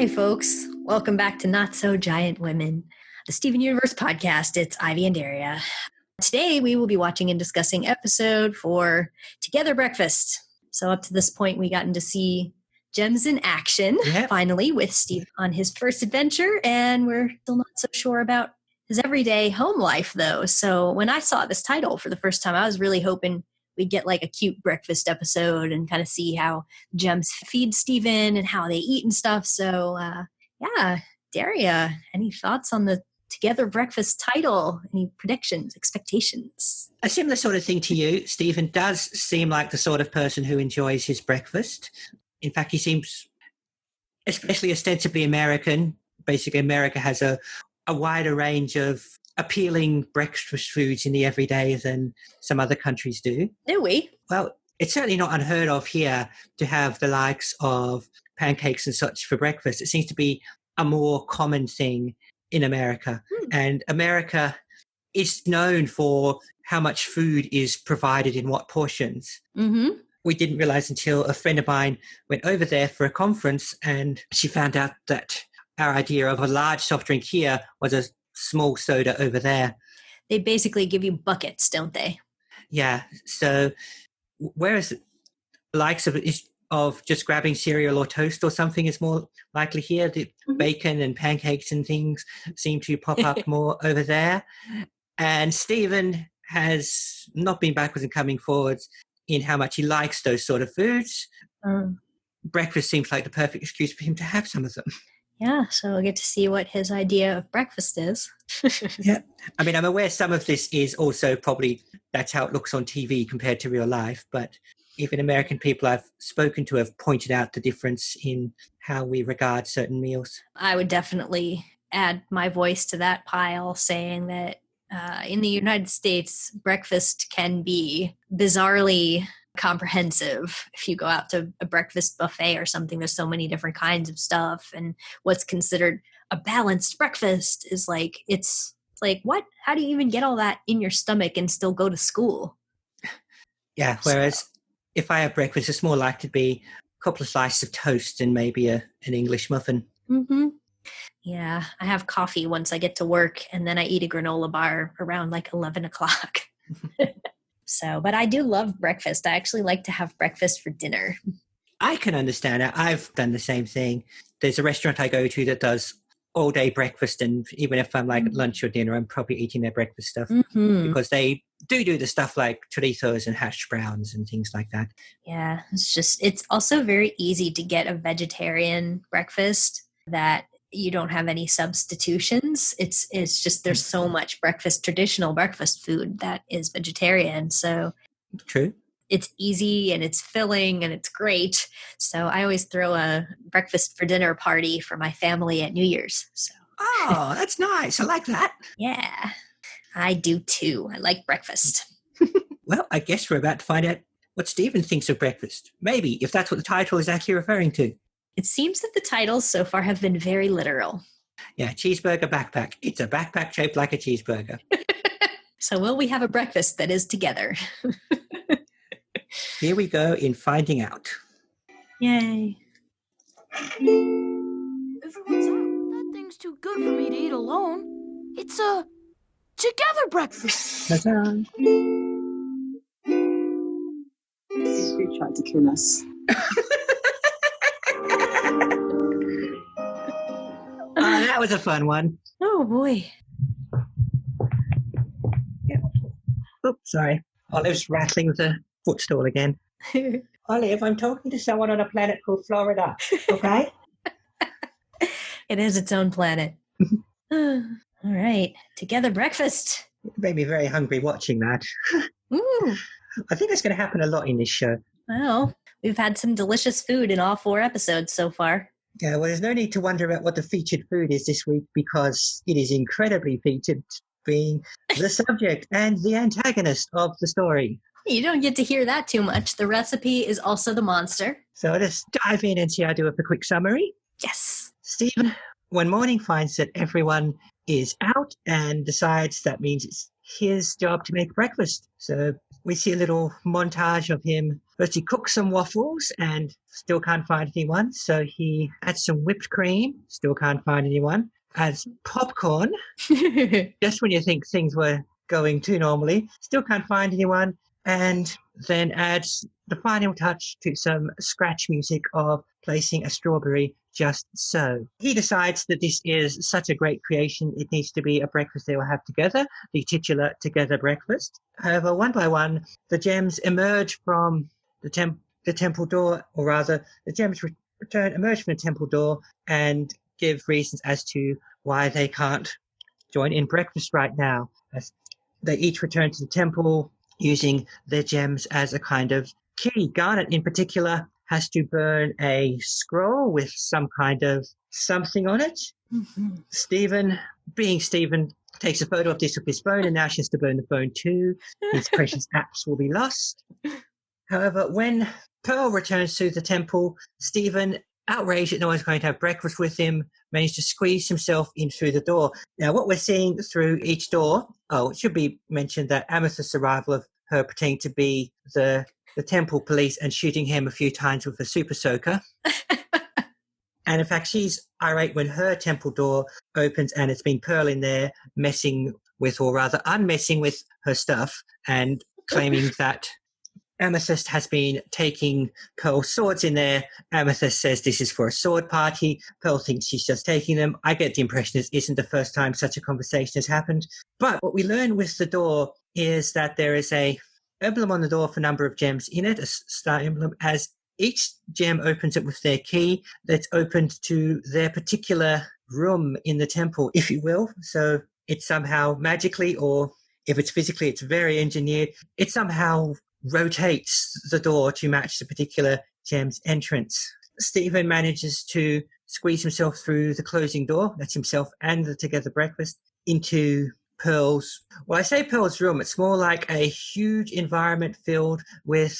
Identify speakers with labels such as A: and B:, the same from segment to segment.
A: Hi, folks. Welcome back to Not So Giant Women, the Steven Universe podcast. It's Ivy and Daria. Today, we will be watching and discussing episode 4, Together Breakfast. So up to this point, we gotten to see Gems in action, finally, with Steve on his first adventure, and we're still not so sure about his everyday home life, though. So when I saw this title for the first time, I was really hoping we'd get like a cute breakfast episode and kind of see how Gems feed Steven and how they eat and stuff. So, Daria, any thoughts on the Together Breakfast title? Any predictions, expectations?
B: A similar sort of thing to you. Stephen does seem like the sort of person who enjoys his breakfast. In fact, he seems especially ostensibly American. Basically, America has a wider range of appealing breakfast foods in the everyday than some other countries do.
A: Do we?
B: Well, it's certainly not unheard of here to have the likes of pancakes and such for breakfast. It seems to be a more common thing in America. And America is known for how much food is provided in what portions.
A: Mm-hmm.
B: We didn't realize until a friend of mine went over there for a conference and she found out that our idea of a large soft drink here was a small soda over there.
A: They basically give you buckets, don't they?
B: Yeah. So whereas the likes of just grabbing cereal or toast or something is more likely here, the bacon and pancakes and things seem to pop up more over there. And Stephen has not been backwards and coming forwards in how much he likes those sort of foods. Breakfast seems like the perfect excuse for him to have some of them.
A: Yeah, so we'll get to see what his idea of breakfast is.
B: Yeah. I mean, I'm aware some of this is also probably that's how it looks on TV compared to real life, but even American people I've spoken to have pointed out the difference in how we regard certain meals.
A: I would definitely add my voice to that pile, saying that in the United States, breakfast can be bizarrely comprehensive. If you go out to a breakfast buffet or something, there's so many different kinds of stuff, and what's considered a balanced breakfast is like, it's like, what? How do you even get all that in your stomach and still go to school?
B: Yeah, whereas if I have breakfast, it's more likely to be a couple of slices of toast and maybe an English muffin.
A: Mm-hmm. Yeah, I have coffee once I get to work, and then I eat a granola bar around like 11 o'clock. So, but I do love breakfast. I actually like to have breakfast for dinner.
B: I can understand it. I've done the same thing. There's a restaurant I go to that does all day breakfast, and even if I'm like at lunch or dinner, I'm probably eating their breakfast stuff because they do the stuff like churritos and hash browns and things like that.
A: Yeah, it's also very easy to get a vegetarian breakfast that you don't have any substitutions. It's just there's so much traditional breakfast food that is vegetarian. So
B: true.
A: It's easy and it's filling and it's great. So I always throw a breakfast for dinner party for my family at New Year's. So
B: oh, that's nice. I like that.
A: Yeah, I do too. I like breakfast.
B: Well, I guess we're about to find out what Stephen thinks of breakfast. Maybe, if that's what the title is actually referring to.
A: It seems that the titles so far have been very literal.
B: Yeah, cheeseburger backpack. It's a backpack shaped like a cheeseburger.
A: So will we have a breakfast that is together?
B: Here we go in finding out.
A: Yay.
C: Everyone's out. That thing's too good for me to eat alone. It's a together breakfast.
B: Ta-da.
D: He tried to kill us.
B: That was a fun one.
A: Oh, boy.
B: Yeah. Oops, sorry. Olive's rattling with the footstool again. Olive, I'm talking to someone on a planet called Florida, okay?
A: It is its own planet. All right. Together breakfast.
B: It made me very hungry watching that.
A: Ooh.
B: I think that's going to happen a lot in this show.
A: Well, we've had some delicious food in all 4 episodes so far.
B: Yeah, well, there's no need to wonder about what the featured food is this week because it is incredibly featured, being the subject and the antagonist of the story.
A: You don't get to hear that too much. The recipe is also the monster.
B: So let's dive in and see how I do a quick summary.
A: Yes.
B: Stephen, one morning, finds that everyone is out and decides that means it's his job to make breakfast. So we see a little montage of him First, he cooks some waffles and still can't find anyone. So he adds some whipped cream, still can't find anyone. Adds popcorn, just when you think things were going too normally, still can't find anyone. And then adds the final touch to some scratch music of placing a strawberry just so. He decides that this is such a great creation, it needs to be a breakfast they will have together, the titular together breakfast. However, one by one, the gems emerge from the temple door, or rather, the gems emerge from the temple door and give reasons as to why they can't join in breakfast right now. As they each return to the temple using their gems as a kind of key. Garnet, in particular, has to burn a scroll with some kind of something on it. Mm-hmm. Stephen, being Stephen, takes a photo of this with his phone, and now she has to burn the phone too. His precious apps will be lost. However, when Pearl returns to the temple, Stephen, outraged that no one's going to have breakfast with him, managed to squeeze himself in through the door. Now, what we're seeing through each door, it should be mentioned that Amethyst's arrival of her pretending to be the temple police and shooting him a few times with a super soaker. And in fact, she's irate when her temple door opens and it's been Pearl in there messing with, or rather unmessing with her stuff, and claiming that Amethyst has been taking Pearl's swords in there. Amethyst says this is for a sword party. Pearl thinks she's just taking them. I get the impression this isn't the first time such a conversation has happened. But what we learn with the door is that there is a emblem on the door for a number of gems in it, a star emblem. As each gem opens it with their key, that's opened to their particular room in the temple, if you will. So it's somehow magically, or if it's physically, it's very engineered. It somehow rotates the door to match the particular gem's entrance. Stephen manages to squeeze himself through the closing door, that's himself and the together breakfast, into Pearl's, well, I say Pearl's room, it's more like a huge environment filled with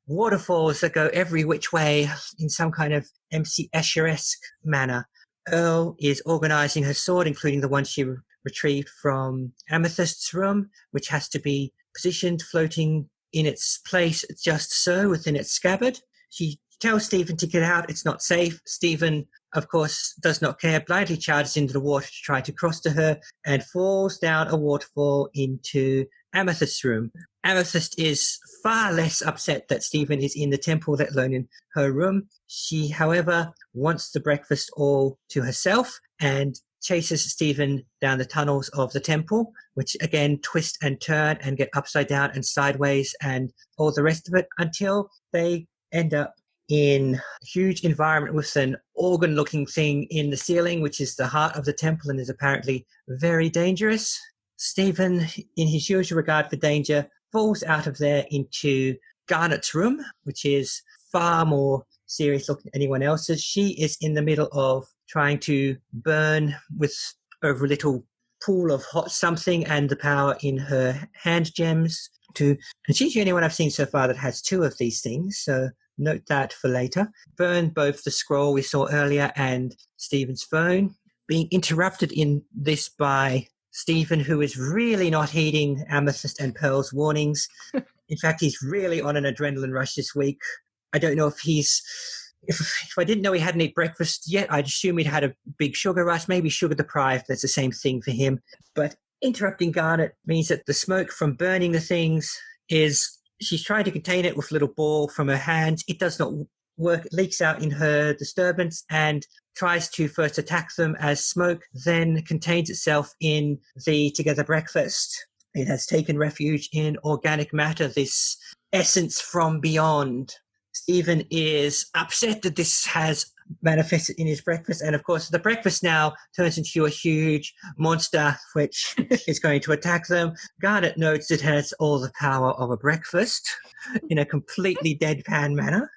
B: waterfalls that go every which way in some kind of MC Escher-esque manner. Pearl is organizing her sword, including the one she retrieved from Amethyst's room, which has to be positioned, floating in its place just so within its scabbard. She tells Stephen to get out, it's not safe. Stephen, of course, does not care, blindly charges into the water to try to cross to her and falls down a waterfall into Amethyst's room. Amethyst is far less upset that Stephen is in the temple, let alone in her room. She, however, wants the breakfast all to herself and chases Stephen down the tunnels of the temple, which again twist and turn and get upside down and sideways and all the rest of it, until they end up in a huge environment with an organ-looking thing in the ceiling, which is the heart of the temple and is apparently very dangerous. Stephen, in his usual regard for danger, falls out of there into Garnet's room, which is far more serious looking than anyone else's. She is in the middle of trying to burn with over a little pool of hot something and the power in her hand gems and she's the only one I've seen so far that has two of these things, so note that for later. Burn both the scroll we saw earlier and Stephen's phone, being interrupted in this by Stephen, who is really not heeding Amethyst and Pearl's warnings. In fact, he's really on an adrenaline rush this week. I don't know if I didn't know he hadn't eaten breakfast yet, I'd assume he'd had a big sugar rush, maybe sugar deprived. That's the same thing for him. But interrupting Garnet means that the smoke from burning the things she's trying to contain it with a little ball from her hands. It does not work. It leaks out in her disturbance and tries to first attack them as smoke, then contains itself in the together breakfast. It has taken refuge in organic matter, this essence from beyond. Stephen is upset that this has manifested in his breakfast. And of course, the breakfast now turns into a huge monster, which is going to attack them. Garnet notes it has all the power of a breakfast in a completely deadpan manner.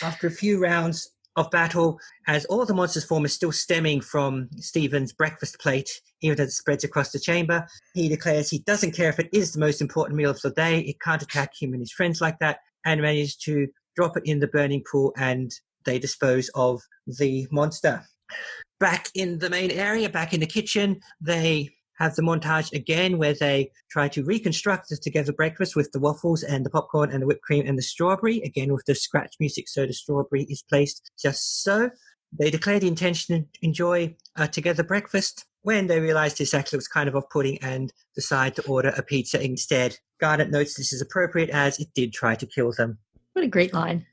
B: After a few rounds of battle, as all the monster's form is still stemming from Stephen's breakfast plate, even as it spreads across the chamber, he declares he doesn't care if it is the most important meal of the day. It can't attack him and his friends like that, and manages to drop it in the burning pool, and they dispose of the monster. Back in the main area, back in the kitchen, they have the montage again where they try to reconstruct the together breakfast with the waffles and the popcorn and the whipped cream and the strawberry, again with the scratch music, so the strawberry is placed just so. They declare the intention to enjoy a together breakfast when they realize this actually was kind of off-putting and decide to order a pizza instead. Garnet notes this is appropriate as it did try to kill them.
A: What a great line.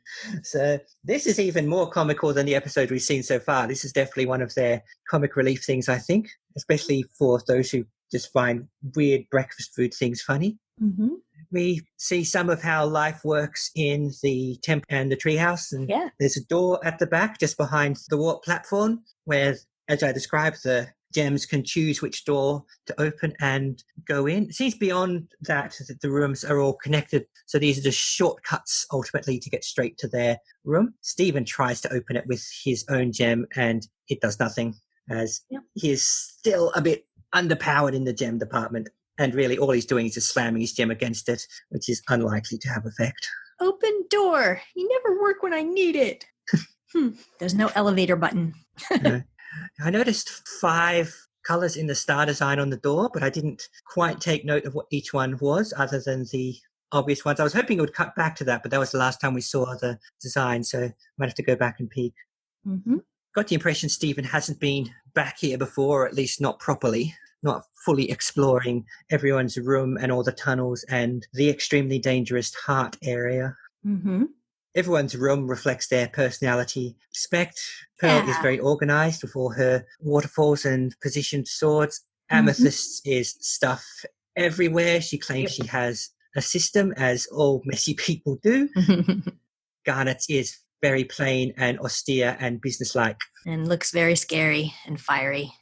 B: So this is even more comical than the episode we've seen so far. This is definitely one of their comic relief things, I think, especially for those who just find weird breakfast food things funny.
A: Mm-hmm.
B: We see some of how life works in the temple and the treehouse. And there's a door at the back just behind the warp platform where, as I described, the gems can choose which door to open and go in. It seems beyond that the rooms are all connected. So these are just shortcuts ultimately to get straight to their room. Stephen tries to open it with his own gem and it does nothing as he is still a bit underpowered in the gem department. And really all he's doing is just slamming his gem against it, which is unlikely to have effect.
A: Open door. You never work when I need it. There's no elevator button.
B: No. I noticed 5 colors in the star design on the door, but I didn't quite take note of what each one was other than the obvious ones. I was hoping it would cut back to that, but that was the last time we saw the design, so I might have to go back and peek.
A: Mm-hmm.
B: Got the impression Stephen hasn't been back here before, or at least not properly, not fully exploring everyone's room and all the tunnels and the extremely dangerous heart area.
A: Mm-hmm.
B: Everyone's room reflects their personality. Spect, Pearl is very organized with all her waterfalls and positioned swords. Amethyst is stuff everywhere. She claims she has a system, as all messy people do. Garnet is very plain and austere and businesslike.
A: And looks very scary and fiery.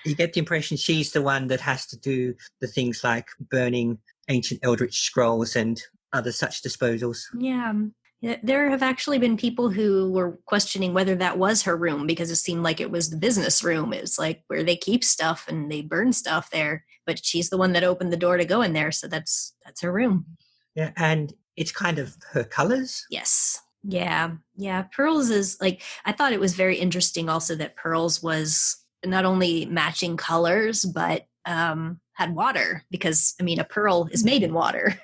B: You get the impression she's the one that has to do the things like burning ancient eldritch scrolls and other such disposals.
A: Yeah. There have actually been people who were questioning whether that was her room because it seemed like it was the business room. It was like where they keep stuff and they burn stuff there. But she's the one that opened the door to go in there. So that's her room.
B: Yeah. And it's kind of her colors.
A: Yes. Yeah. Yeah. Pearl's is like, I thought it was very interesting also that Pearl's was not only matching colors, but had water because, I mean, a pearl is made in water.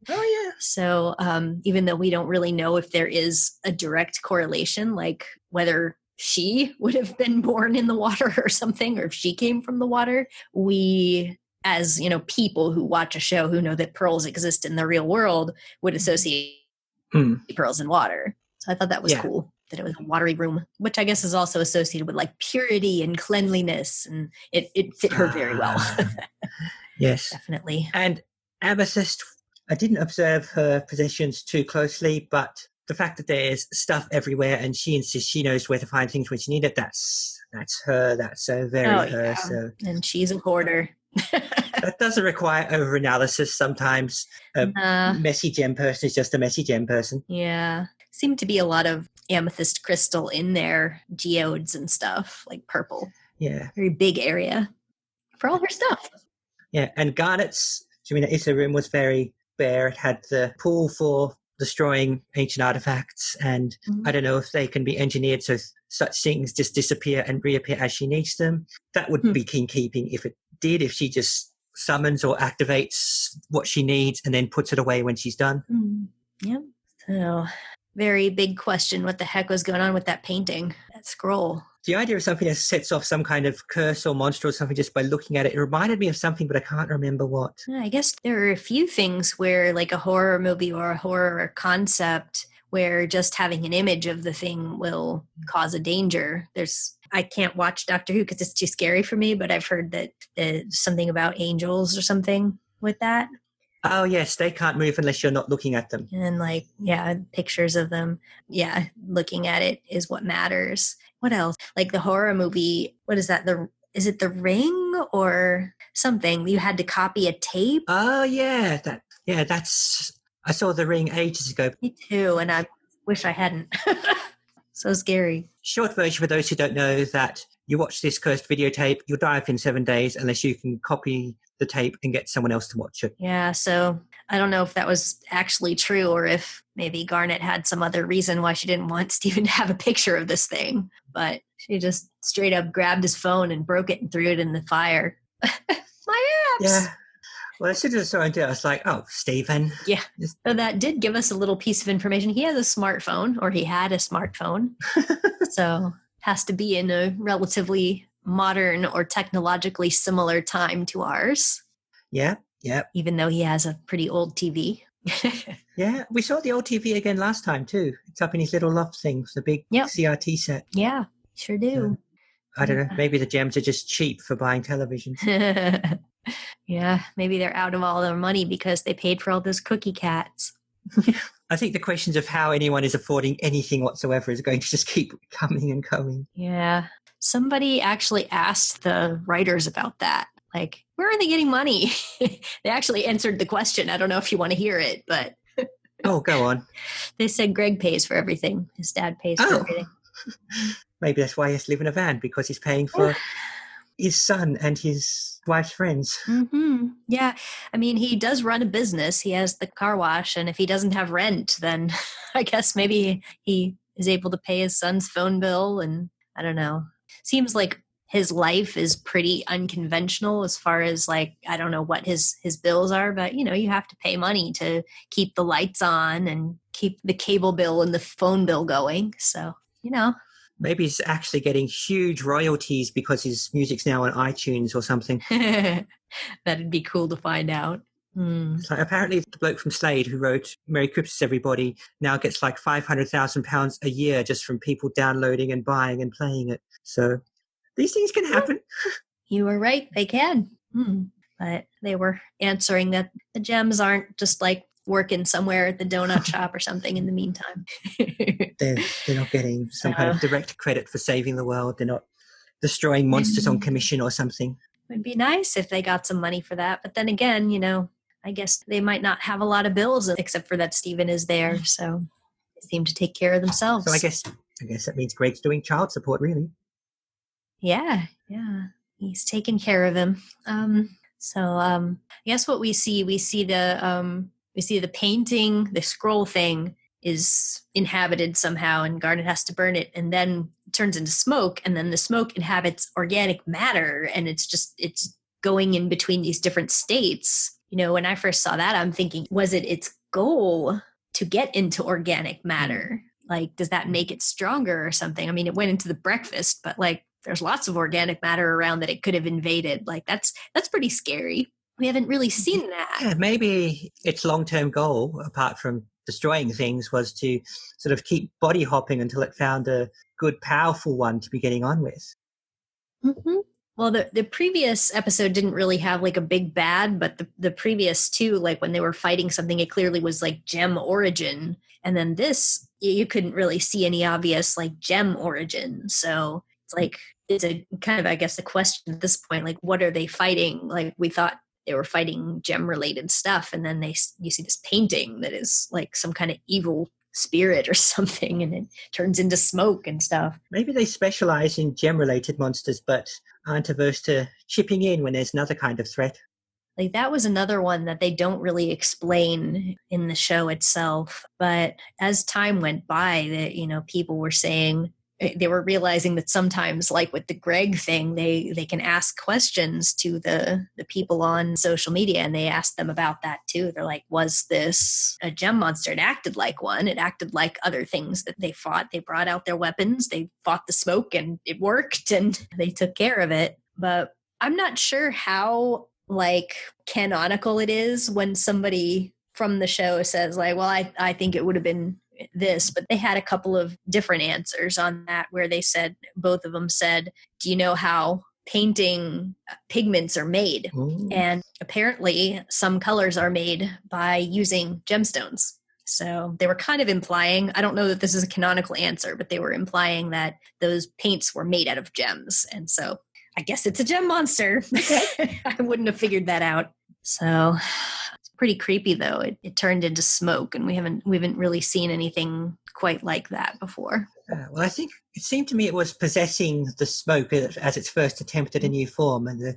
B: Oh, yeah.
A: So even though we don't really know if there is a direct correlation, like whether she would have been born in the water or something, or if she came from the water, we, as, you know, people who watch a show who know that pearls exist in the real world would associate pearls in water. So I thought that was cool, that it was a watery room, which I guess is also associated with like purity and cleanliness. And it fit her very well.
B: Yes.
A: Definitely.
B: And Amethyst, I didn't observe her possessions too closely, but the fact that there's stuff everywhere and she insists she knows where to find things when she needs it, that's her. That's so very her.
A: Yeah.
B: So
A: and she's a hoarder.
B: that doesn't require over-analysis. Sometimes a messy gem person is just a messy gem person.
A: Yeah. Seemed to be a lot of amethyst crystal in there, geodes and stuff, like purple.
B: Yeah.
A: Very big area for all her stuff.
B: Yeah, and Garnet's, its room was very bare. It had the pool for destroying ancient artifacts, and I don't know if they can be engineered so such things just disappear and reappear as she needs them. That would be keeping if it did, if she just summons or activates what she needs and then puts it away when she's done.
A: Yep. So, very big question. What the heck was going on with that painting, that scroll?
B: The idea of something that sets off some kind of curse or monster or something just by looking at it, it reminded me of something, but I can't remember what.
A: I guess there are a few things where, like a horror movie or a horror concept, where just having an image of the thing will cause a danger. I can't watch Doctor Who because it's too scary for me, but I've heard that there's something about angels or something with that.
B: Oh, yes, they can't move unless you're not looking at them.
A: And pictures of them. Yeah, looking at it is what matters. What else? Like the horror movie, what is that? Is it The Ring or something? You had to copy a tape?
B: Oh, yeah. I saw The Ring ages ago.
A: Me too, and I wish I hadn't. So scary.
B: Short version for those who don't know, that you watch this cursed videotape, you'll die within 7 days unless you can copy the tape and get someone else to watch it.
A: Yeah, so I don't know if that was actually true or if maybe Garnet had some other reason why she didn't want Stephen to have a picture of this thing. But She just straight up grabbed his phone and broke it and threw it in the fire. My apps!
B: Yeah. Well, as soon as I saw him do it, I was like, oh, Stephen.
A: Yeah. So that did give us a little piece of information. He has a smartphone, or he had a smartphone. So has to be in a relatively modern or technologically similar time to ours.
B: Yeah.
A: Even though he has a pretty old TV.
B: Yeah, we saw the old TV again last time too. It's up in his little loft things, the big CRT set.
A: Yeah, sure do.
B: I don't know. Maybe the gems are just cheap for buying televisions.
A: Yeah, maybe they're out of all their money because they paid for all those cookie cats.
B: I think the questions of how anyone is affording anything whatsoever is going to just keep coming and coming.
A: Yeah. Somebody actually asked the writers about that. Like, where are they getting money? They actually answered the question. I don't know if you want to hear it, but...
B: Oh, go on.
A: They said Greg pays for everything. His dad pays for everything.
B: Maybe that's why he has to live in a van, because he's paying for his son and his wife's friends.
A: Mm-hmm. Yeah. I mean, he does run a business. He has the car wash, and if he doesn't have rent, then I guess maybe he is able to pay his son's phone bill, and I don't know. Seems like his life is pretty unconventional as far as, like, I don't know what his bills are, but, you have to pay money to keep the lights on and keep the cable bill and the phone bill going. So,
B: Maybe he's actually getting huge royalties because his music's now on iTunes or something.
A: That'd be cool to find out.
B: So apparently the bloke from Slade who wrote Merry Christmas Everybody now gets like £500,000 a year just from people downloading and buying and playing it. So these things can happen.
A: You were right. They can. But they were answering that the gems aren't just like working somewhere at the donut shop or something in the meantime.
B: They're not getting some kind of direct credit for saving the world. They're not destroying monsters on commission or something.
A: It'd be nice if they got some money for that. But then again, I guess they might not have a lot of bills except for that Stephen is there. So they seem to take care of themselves.
B: So I guess that means Greg's doing child support, really.
A: Yeah. He's taking care of him. I guess what we see the painting, the scroll thing is inhabited somehow, and Garnet has to burn it, and then it turns into smoke, and then the smoke inhabits organic matter, and it's going in between these different states. When I first saw that, I'm thinking, was it its goal to get into organic matter? Like, does that make it stronger or something? I mean, it went into the breakfast, but like, there's lots of organic matter around that it could have invaded. Like, that's pretty scary. We haven't really seen that.
B: Yeah, maybe its long-term goal, apart from destroying things, was to sort of keep body hopping until it found a good, powerful one to be getting on with.
A: Mm-hmm. Well, the previous episode didn't really have like a big bad, but the previous two, like when they were fighting something, it clearly was like gem origin. And then this, you couldn't really see any obvious like gem origin. So it's like, it's a kind of, I guess, the question at this point, like, what are they fighting? Like, we thought they were fighting gem-related stuff, and then you see this painting that is like some kind of evil spirit or something, and it turns into smoke and stuff.
B: Maybe they specialize in gem-related monsters, but aren't averse to chipping in when there's another kind of threat.
A: Like, that was another one that they don't really explain in the show itself. But as time went by, that people were saying, they were realizing that sometimes, like with the Greg thing, they can ask questions to the people on social media, and they asked them about that too. They're like, was this a gem monster? It acted like one. It acted like other things that they fought. They brought out their weapons. They fought the smoke, and it worked, and they took care of it. But I'm not sure how like canonical it is when somebody from the show says like, well, I think it would have been this, but they had a couple of different answers on that where they said, both of them said, do you know how painting pigments are made?
B: Ooh.
A: And apparently some colors are made by using gemstones. So they were kind of implying, I don't know that this is a canonical answer, but they were implying that those paints were made out of gems. And so I guess it's a gem monster. I wouldn't have figured that out. So pretty creepy though. It turned into smoke, and we haven't really seen anything quite like that before.
B: Well, I think it seemed to me it was possessing the smoke as its first attempt at a new form, and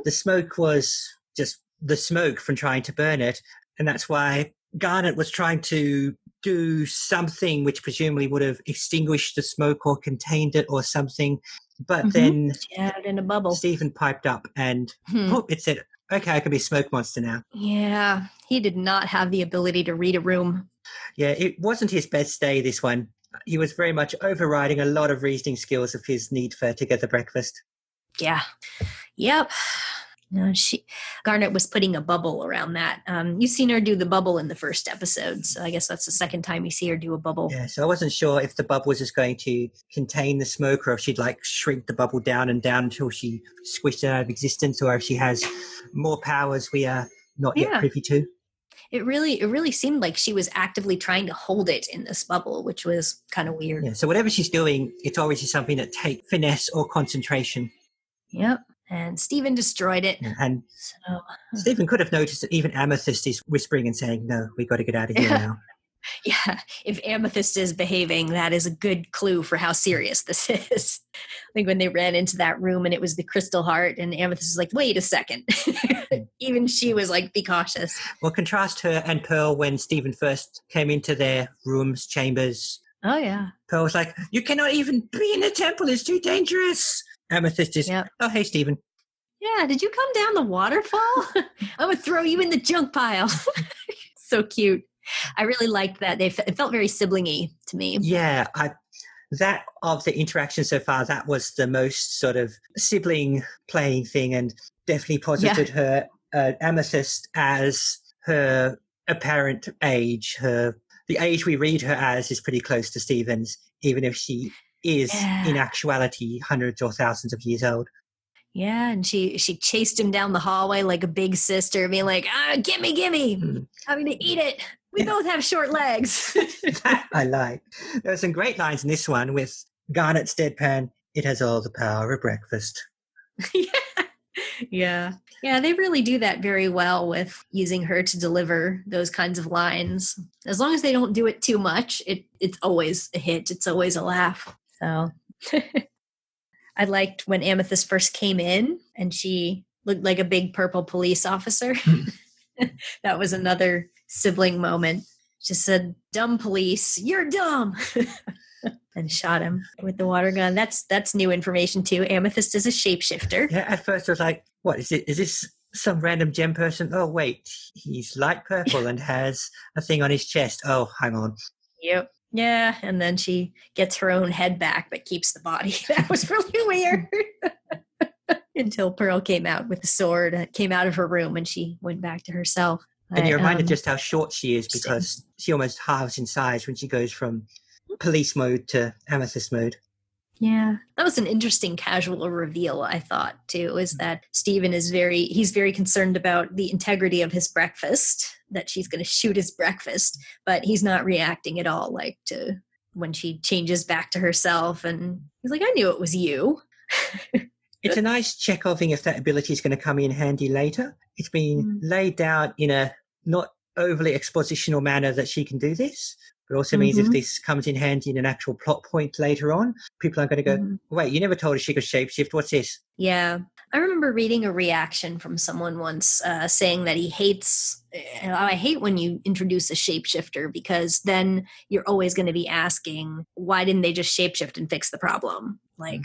B: the smoke was just the smoke from trying to burn it, and that's why Garnet was trying to do something which presumably would have extinguished the smoke or contained it or something. But then
A: she had it in a bubble.
B: Stephen piped up and whoop, it said, okay, I can be a smoke monster now.
A: Yeah, he did not have the ability to read a room.
B: Yeah, it wasn't his best day, this one. He was very much overriding a lot of reasoning skills of his need for together breakfast.
A: Yeah. Yep. No, Garnet was putting a bubble around that. You've seen her do the bubble in the first episode, so I guess that's the second time you see her do a bubble.
B: Yeah, so I wasn't sure if the bubble was just going to contain the smoke, or if she'd like shrink the bubble down and down until she squished it out of existence, or if she has more powers we are not yet privy to.
A: It really seemed like she was actively trying to hold it in this bubble, which was kind of weird.
B: Yeah, so whatever she's doing, it's obviously something that takes finesse or concentration.
A: Yep. And Stephen destroyed it.
B: Yeah, and Stephen could have noticed that even Amethyst is whispering and saying, no, we got to get out of here now.
A: Yeah, if Amethyst is behaving, that is a good clue for how serious this is. I think when they ran into that room and it was the crystal heart, and Amethyst is like, wait a second. Even she was like, be cautious.
B: Well, contrast her and Pearl when Stephen first came into their rooms, chambers.
A: Oh, yeah.
B: Pearl was like, you cannot even be in the temple. It's too dangerous. Amethyst is, oh, hey, Stephen.
A: Yeah, did you come down the waterfall? I'm going to throw you in the junk pile. So cute. I really liked that. It felt very sibling-y to me.
B: Yeah, that of the interaction so far, that was the most sort of sibling playing thing, and definitely posited her Amethyst as her apparent age. The age we read her as is pretty close to Stephen's, even if she is in actuality hundreds or thousands of years old.
A: Yeah, and she chased him down the hallway like a big sister, being like, gimme, I'm going to eat it. We both have short legs.
B: That I like. There are some great lines in this one with Garnet's deadpan, it has all the power of breakfast.
A: Yeah, they really do that very well with using her to deliver those kinds of lines. As long as they don't do it too much, it's always a hit. It's always a laugh. So I liked when Amethyst first came in and she looked like a big purple police officer. That was another sibling moment. She said, dumb police, you're dumb. And shot him with the water gun. That's new information too. Amethyst is a shapeshifter.
B: Yeah, at first I was like, what is it? Is this some random gem person? Oh, wait, he's light purple and has a thing on his chest. Oh, hang on.
A: Yep. Yeah, and then she gets her own head back but keeps the body. That was really weird. Until Pearl came out with the sword, came out of her room, and she went back to herself.
B: And you're reminded just how short she is, because she almost halves in size when she goes from police mode to Amethyst mode.
A: Yeah, that was an interesting casual reveal, I thought, too, is that Stephen he's very concerned about the integrity of his breakfast, that she's going to shoot his breakfast, but he's not reacting at all, like, to when she changes back to herself, and he's like, I knew it was you.
B: It's a nice Chekhoving if that ability is going to come in handy later. It's been laid down in a not overly expositional manner that she can do this, but also means if this comes in handy in an actual plot point later on, people are going to go, wait, you never told us she could shapeshift. What's this?
A: Yeah. I remember reading a reaction from someone once saying that I hate when you introduce a shapeshifter, because then you're always going to be asking, why didn't they just shapeshift and fix the problem? Like,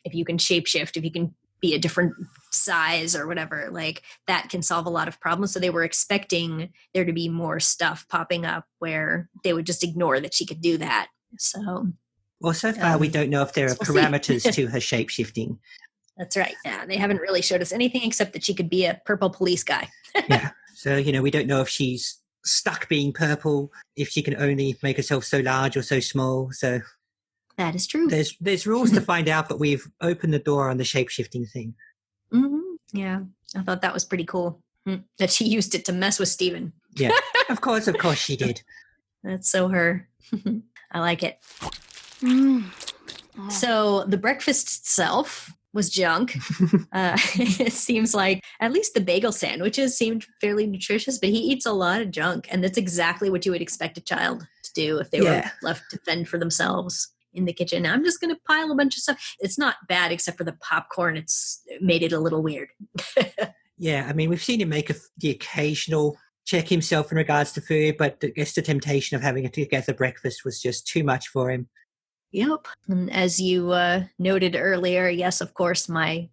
A: if you can shapeshift, if you can be a different size or whatever, like that can solve a lot of problems. So they were expecting there to be more stuff popping up where they would just ignore that she could do that. So,
B: well, so far we don't know if there are parameters to her shapeshifting.
A: That's right. Yeah, they haven't really showed us anything except that she could be a purple police guy.
B: Yeah. So, we don't know if she's stuck being purple, if she can only make herself so large or so small. So
A: that is true.
B: There's rules to find out, but we've opened the door on the shape-shifting thing.
A: Yeah, I thought that was pretty cool. That she used it to mess with Stephen.
B: Yeah, of course she did.
A: That's so her. I like it. So the breakfast itself was junk. It seems like at least the bagel sandwiches seemed fairly nutritious, but he eats a lot of junk, and that's exactly what you would expect a child to do if they were left to fend for themselves in the kitchen. I'm just going to pile a bunch of stuff. It's not bad except for the popcorn. It's made it a little weird.
B: Yeah, I mean, we've seen him make the occasional check himself in regards to food, but I guess the temptation of having a together breakfast was just too much for him.
A: Yep. And as you noted earlier, yes, of course, my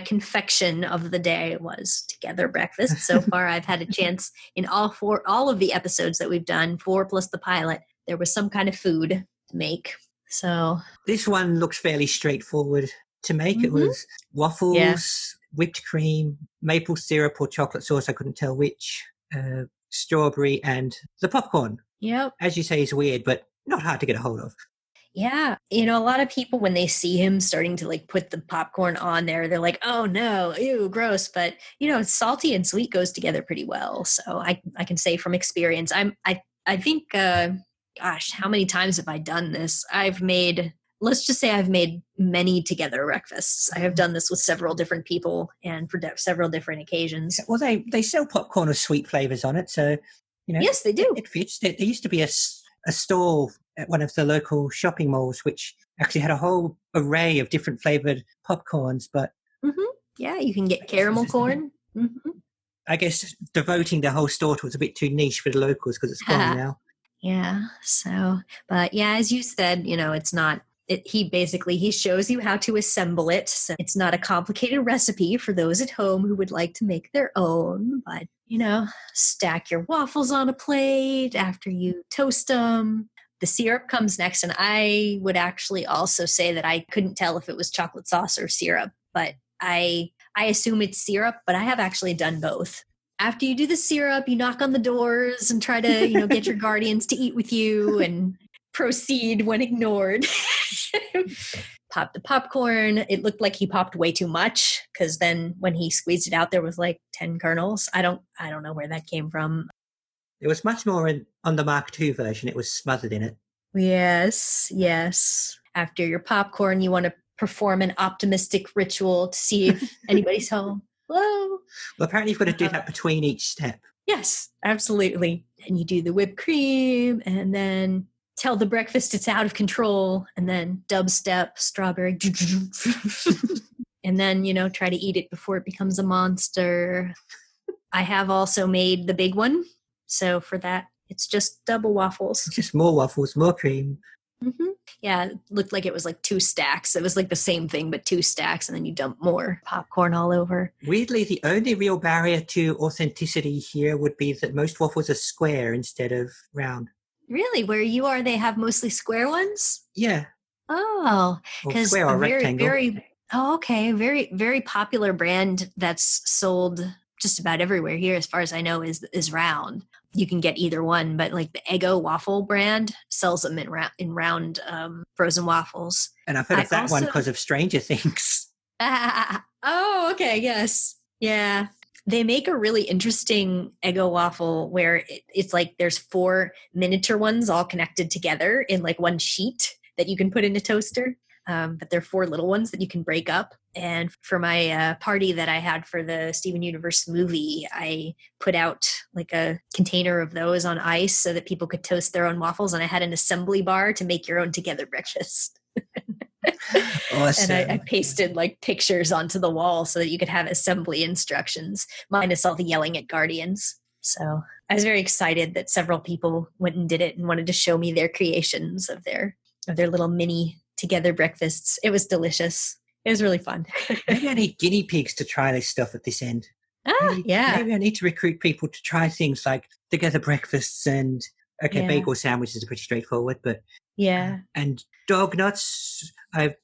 A: confection of the day was together breakfast. So far, I've had a chance in all of the episodes that we've done, 4 plus the pilot, there was some kind of food to make. So
B: this one looks fairly straightforward to make. It was waffles, whipped cream, maple syrup or chocolate sauce, I couldn't tell which, strawberry, and the popcorn.
A: Yep.
B: As you say, is weird, but not hard to get a hold of.
A: Yeah. A lot of people, when they see him starting to like put the popcorn on there, they're like, oh no, ew, gross. But, salty and sweet goes together pretty well. So I can say from experience, I think, gosh, how many times have I done this? Let's just say I've made many together breakfasts. I have done this with several different people and for several different occasions.
B: Well, they sell popcorn with sweet flavors on it. So,
A: yes, they do.
B: It fits. There used to be a stall at one of the local shopping malls, which actually had a whole array of different flavored popcorns. But
A: yeah, you can get caramel corn.
B: I guess devoting the whole store to was a bit too niche for the locals because it's gone now.
A: Yeah. So, but yeah, as you said, it's not. He shows you how to assemble it. So it's not a complicated recipe for those at home who would like to make their own. But stack your waffles on a plate after you toast them. The syrup comes next, and I would actually also say that I couldn't tell if it was chocolate sauce or syrup, but I assume it's syrup, but I have actually done both. After you do the syrup, you knock on the doors and try to, get your guardians to eat with you and proceed when ignored. Pop the popcorn. It looked like he popped way too much because then when he squeezed it out, there was like 10 kernels. I don't know where that came from.
B: It was much more on the Mark II version. It was smothered in it.
A: Yes. After your popcorn, you want to perform an optimistic ritual to see if anybody's home. Hello?
B: Well, apparently you've got to do that between each step.
A: Yes, absolutely. And you do the whipped cream and then tell the breakfast it's out of control and then dubstep, strawberry. And then, try to eat it before it becomes a monster. I have also made the big one. So for that, it's just double waffles.
B: Just more waffles, more cream.
A: Yeah, it looked like it was like 2 stacks. It was like the same thing, but 2 stacks, and then you dump more popcorn all over.
B: Weirdly, the only real barrier to authenticity here would be that most waffles are square instead of round.
A: Really? Where you are, they have mostly square ones?
B: Yeah.
A: Oh, because
B: square or rectangle.
A: Very, very popular brand that's sold just about everywhere here, as far as I know, is round. You can get either one, but like the Eggo waffle brand sells them in round frozen waffles.
B: And I've heard of that one because of Stranger Things.
A: Oh, okay, yes. Yeah. They make a really interesting Eggo waffle where it's like there's 4 miniature ones all connected together in like one sheet that you can put in a toaster. But they're 4 little ones that you can break up. And for my party that I had for the Steven Universe movie, I put out like a container of those on ice so that people could toast their own waffles. And I had an assembly bar to make your own together breakfast.
B: Awesome.
A: And I pasted like pictures onto the wall so that you could have assembly instructions, minus all the yelling at guardians. So I was very excited that several people went and did it and wanted to show me their creations of their little mini together breakfasts. It was delicious. It was really fun.
B: Maybe I need guinea pigs to try this stuff at this end. Maybe I need to recruit people to try things like together breakfasts and bagel sandwiches are pretty straightforward, but and dog nuts. I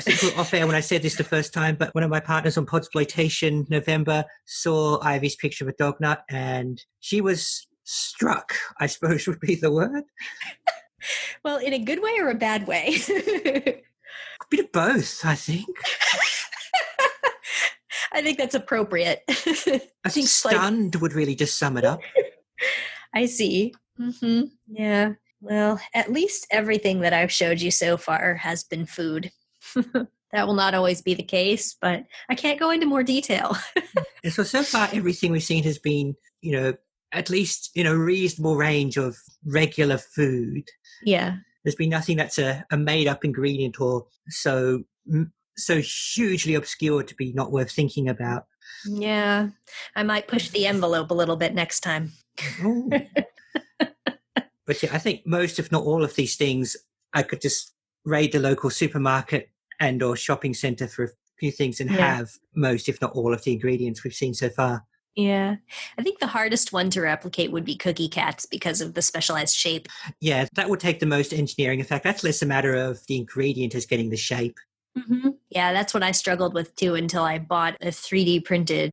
B: think we were off air when I said this the first time, but one of my partners on Podsploitation November saw Ivy's picture of a dog nut and she was struck, I suppose would be the word.
A: Well, in a good way or a bad way?
B: A bit of both, I think.
A: I think that's appropriate.
B: I think stunned would really just sum it up.
A: I see. Yeah. Well, at least everything that I've showed you so far has been food. That will not always be the case, but I can't go into more detail.
B: And so far, everything we've seen has been, at least in a reasonable range of regular food.
A: Yeah.
B: There's been nothing that's a made-up ingredient or so hugely obscure to be not worth thinking about.
A: Yeah. I might push the envelope a little bit next time.
B: Ooh. But yeah, I think most, if not all of these things, I could just raid the local supermarket and or shopping center for a few things and have most, if not all, of the ingredients we've seen so far.
A: Yeah. I think the hardest one to replicate would be cookie cats because of the specialized shape.
B: Yeah, that would take the most engineering. In fact, that's less a matter of the ingredient as getting the shape.
A: Mm-hmm. Yeah, that's what I struggled with too until I bought a 3D printed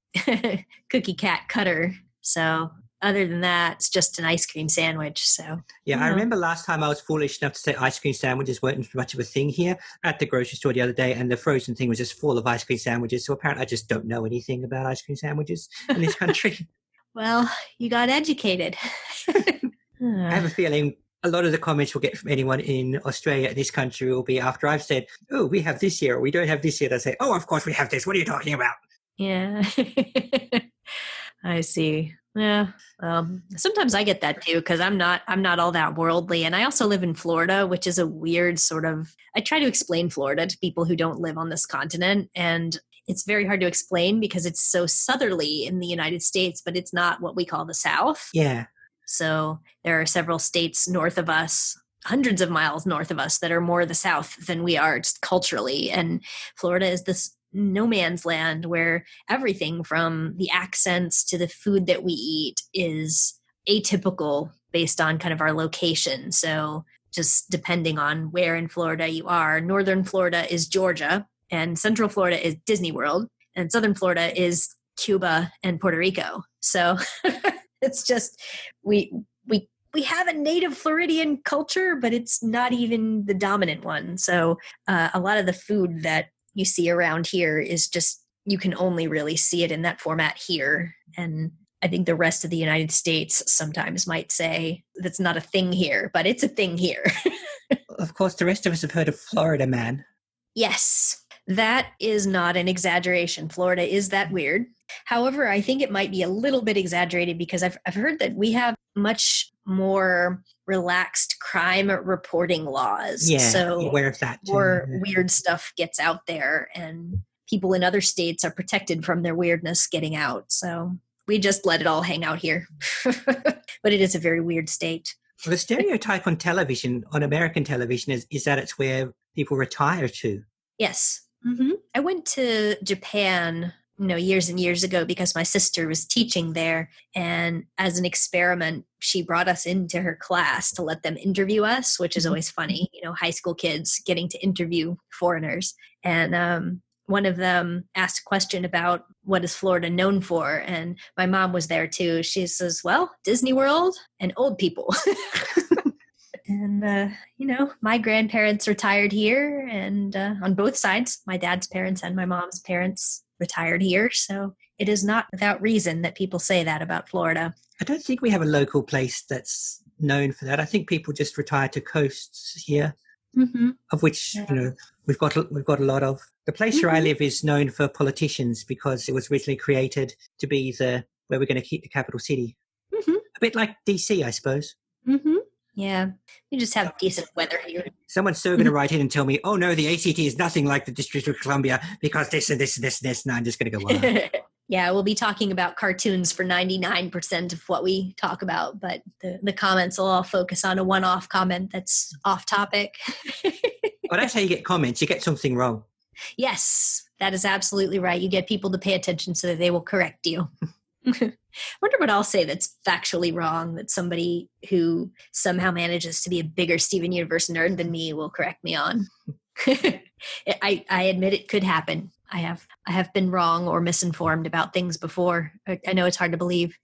A: cookie cat cutter. So other than that, it's just an ice cream sandwich. So
B: yeah, I remember last time I was foolish enough to say ice cream sandwiches weren't much of a thing here at the grocery store the other day, and the frozen thing was just full of ice cream sandwiches. So apparently I just don't know anything about ice cream sandwiches in this country.
A: Well, you got educated.
B: I have a feeling a lot of the comments we'll get from anyone in Australia in this country will be after I've said, oh, we have this here, or we don't have this here. They'll say, oh, of course we have this. What are you talking about?
A: Yeah. I see. Yeah. Sometimes I get that too, because I'm not all that worldly. And I also live in Florida, which is a weird sort of, I try to explain Florida to people who don't live on this continent. And it's very hard to explain because it's so southerly in the United States, but it's not what we call the South.
B: Yeah.
A: So there are several states north of us, hundreds of miles north of us, that are more the South than we are just culturally. And Florida is this no man's land where everything from the accents to the food that we eat is atypical based on kind of our location. So just depending on where in Florida you are, northern Florida is Georgia and central Florida is Disney World and southern Florida is Cuba and Puerto Rico. So it's just, we have a native Floridian culture, but it's not even the dominant one. So a lot of the food that you see around here is just, you can only really see it in that format here. And I think the rest of the United States sometimes might say that's not a thing here, but it's a thing here.
B: Of course, the rest of us have heard of Florida Man.
A: Yes, that is not an exaggeration. Florida is that weird. However, I think it might be a little bit exaggerated because I've heard that we have much more relaxed crime reporting laws.
B: Yeah,
A: so
B: aware of that too.
A: More weird stuff gets out there and people in other states are protected from their weirdness getting out. So we just let it all hang out here. But it is a very weird state.
B: Well, the stereotype on television, on American television, is that it's where people retire to.
A: Yes. Mm-hmm. I went to Japan years and years ago because my sister was teaching there. And as an experiment, she brought us into her class to let them interview us, which is always funny, high school kids getting to interview foreigners. And one of them asked a question about what is Florida known for? And my mom was there too. She says, well, Disney World and old people. And, my grandparents retired here and on both sides, my dad's parents and my mom's parents retired here. So it is not without reason that people say that about Florida.
B: I don't think we have a local place that's known for that. I think people just retire to coasts here, of which, we've got a lot of. The place where I live is known for politicians because it was originally created to be where we're going to keep the capital city. A bit like DC, I suppose.
A: Yeah, you just have decent weather here.
B: Someone's so going to write in and tell me, oh no, the ACT is nothing like the District of Columbia because this and this and this and this, and I'm just going to go, wow.
A: Yeah, we'll be talking about cartoons for 99% of what we talk about, but the comments will all focus on a one-off comment that's off topic.
B: Well, that's how you get comments. You get something wrong.
A: Yes, that is absolutely right. You get people to pay attention so that they will correct you. Wonder what I'll say that's factually wrong that somebody who somehow manages to be a bigger Steven Universe nerd than me will correct me on. I admit it could happen. I have been wrong or misinformed about things before. I know it's hard to believe.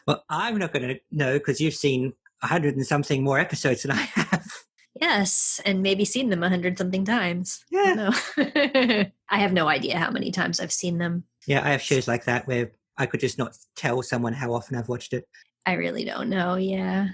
B: Well, I'm not going to know because you've seen 100 and something more episodes than I have.
A: Yes, and maybe seen them 100-something times.
B: Yeah.
A: No. I have no idea how many times I've seen them.
B: Yeah, I have shows like that where I could just not tell someone how often I've watched it.
A: I really don't know, yeah.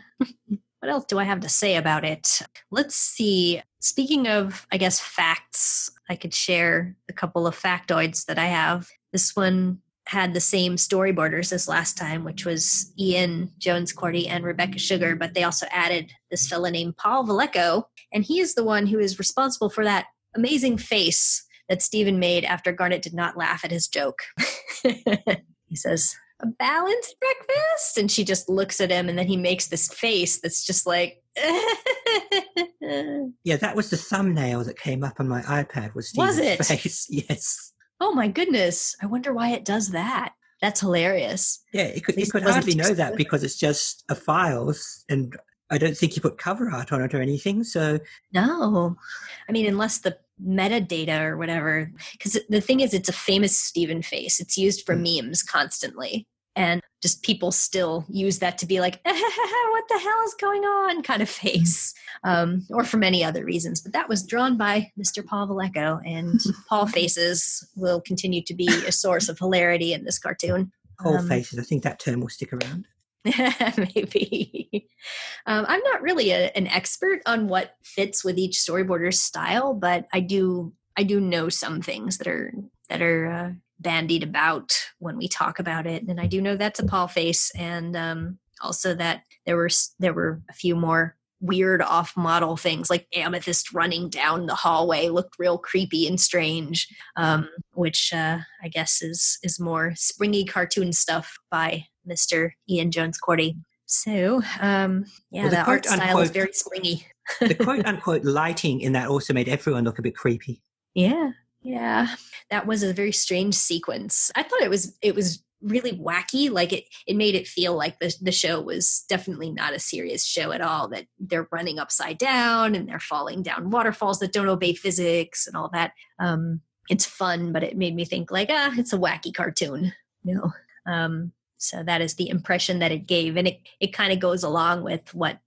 A: What else do I have to say about it? Let's see. Speaking of, I guess, facts, I could share a couple of factoids that I have. This one had the same storyboarders as last time, which was Ian Jones-Cordy and Rebecca Sugar, but they also added this fella named Paul Vallejo, and he is the one who is responsible for that amazing face that Steven made after Garnet did not laugh at his joke. He says, a balanced breakfast? And she just looks at him, and then he makes this face that's just like,
B: Yeah, that was the thumbnail that came up on my iPad, was
A: Was
B: Stephen's
A: it?
B: face. Yes.
A: oh my goodness. I wonder why it does that. That's hilarious.
B: Yeah, it could
A: least it wasn't
B: hardly
A: too
B: know that
A: specific.
B: because it's just a files, and I don't think you put cover art on it or anything. So
A: No. I mean, unless the metadata or whatever, because the thing is, it's a famous Stephen face. It's used for memes constantly. And just people still use that to be like, what the hell is going on kind of face, or for many other reasons. But that was drawn by Mr. Paul Vallejo, and Paul faces will continue to be a source of hilarity in this cartoon.
B: whole faces, I think that term will stick around.
A: Maybe. I'm not really an expert on what fits with each storyboarder's style, but I do know some things that are bandied about when we talk about it, and I do know that's a Paul face, and also that there were a few more weird off-model things like Amethyst running down the hallway looked real creepy and strange, which I guess is more springy cartoon stuff by Mr. Ian Jones-Cordy. So, the art style is very springy.
B: The quote-unquote lighting in that also made everyone look a bit creepy.
A: Yeah. That was a very strange sequence. I thought it was really wacky. Like it made it feel like the show was definitely not a serious show at all, that they're running upside down and they're falling down waterfalls that don't obey physics and all that. It's fun, but it made me think like, it's a wacky cartoon. So that is the impression that it gave. And it kind of goes along with what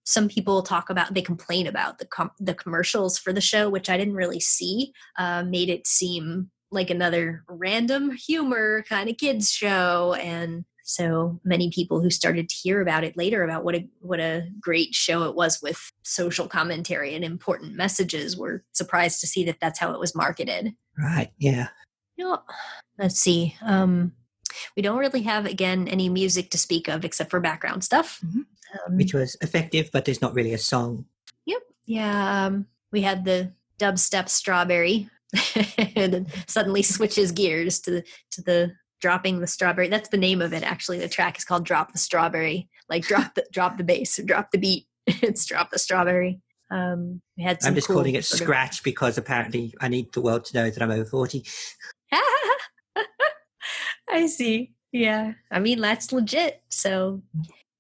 A: some people talk about. They complain about the commercials for the show, which I didn't really see, made it seem like another random humor kind of kids show. And so many people who started to hear about it later about what a great show it was with social commentary and important messages were surprised to see that that's how it was marketed.
B: Right, yeah.
A: Let's see. We don't really have, again, any music to speak of except for background stuff.
B: Which was effective, but there's not really a song.
A: Yep. Yeah. We had the dubstep Strawberry and then suddenly switches gears to the dropping the strawberry. That's the name of it, actually. The track is called Drop the Strawberry. Like drop the bass or drop the beat. It's Drop the Strawberry. We had some
B: I'm just calling it Scratch because apparently I need the world to know that I'm over 40.
A: I see. Yeah. I mean, that's legit. So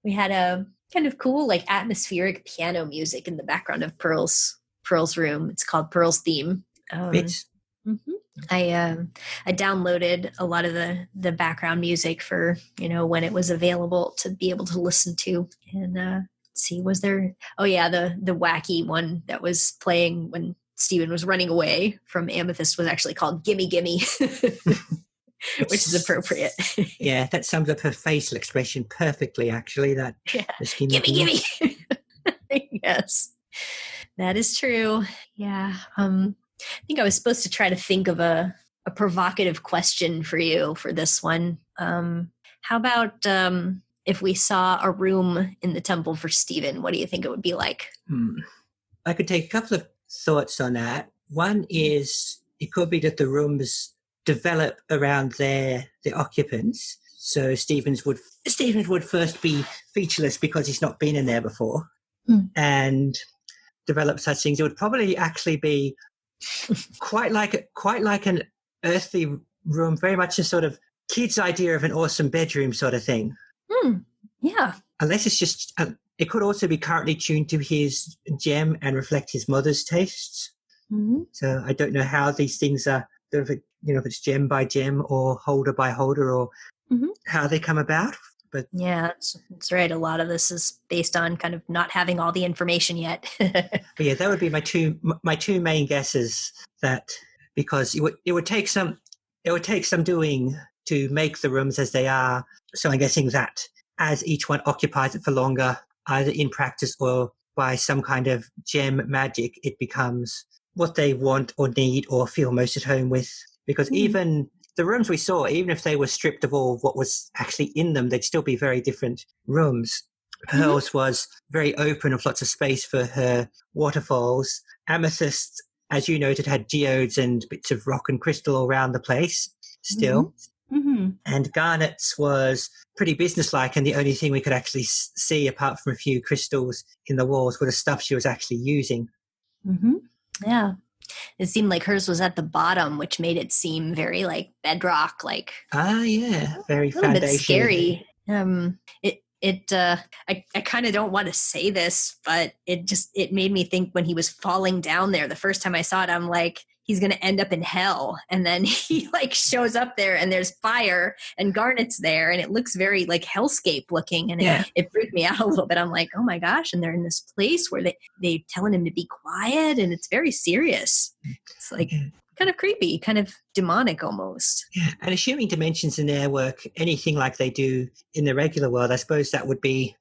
A: we had a kind of cool, like atmospheric piano music in the background of Pearl's room. It's called Pearl's Theme. I downloaded a lot of the background music for, when it was available to be able to listen to. And let's see, was there, the wacky one that was playing when Stephen was running away from Amethyst was actually called Gimme Gimme. Which is appropriate.
B: Yeah, that sums up her facial expression perfectly, actually. That
A: gimme. Yes, that is true. Yeah. I think I was supposed to try to think of a provocative question for you for this one. How about if we saw a room in the temple for Stephen? What do you think it would be like?
B: I could take a couple of thoughts on that. One is it could be that the rooms develop around the occupants. So Stevens would first be featureless because he's not been in there before, and develop such things. It would probably actually be quite like an earthly room, very much a sort of kid's idea of an awesome bedroom sort of thing.
A: Yeah.
B: Unless it's just, it could also be currently tuned to his gem and reflect his mother's tastes. So I don't know how these things are. If it's gem by gem or holder by holder or how they come about. But
A: yeah, that's right. A lot of this is based on kind of not having all the information yet.
B: But yeah, that would be my two main guesses. That because it would take some doing to make the rooms as they are. So I'm guessing that as each one occupies it for longer, either in practice or by some kind of gem magic, it becomes what they want or need or feel most at home with. Because even the rooms we saw, even if they were stripped of all what was actually in them, they'd still be very different rooms. Pearl's was very open with lots of space for her waterfalls. Amethyst, as you noted, had geodes and bits of rock and crystal all around the place still.
A: Mm-hmm.
B: And Garnet's was pretty businesslike, and the only thing we could actually see, apart from a few crystals in the walls, were the stuff she was actually using.
A: Mm-hmm. Yeah. It seemed like hers was at the bottom, which made it seem very like bedrock, like
B: Yeah, very
A: a little bit
B: foundation.
A: scary. I kind of don't want to say this, but it made me think when he was falling down there the first time I saw it, I'm like, he's going to end up in hell. And then he like shows up there and there's fire and Garnet's there and it looks very like hellscape looking. And it freaked me out a little bit. I'm like, oh my gosh. And they're in this place where they telling him to be quiet and it's very serious. It's like kind of creepy, kind of demonic almost.
B: Yeah. And assuming dimensions in there work anything like they do in the regular world, I suppose that would be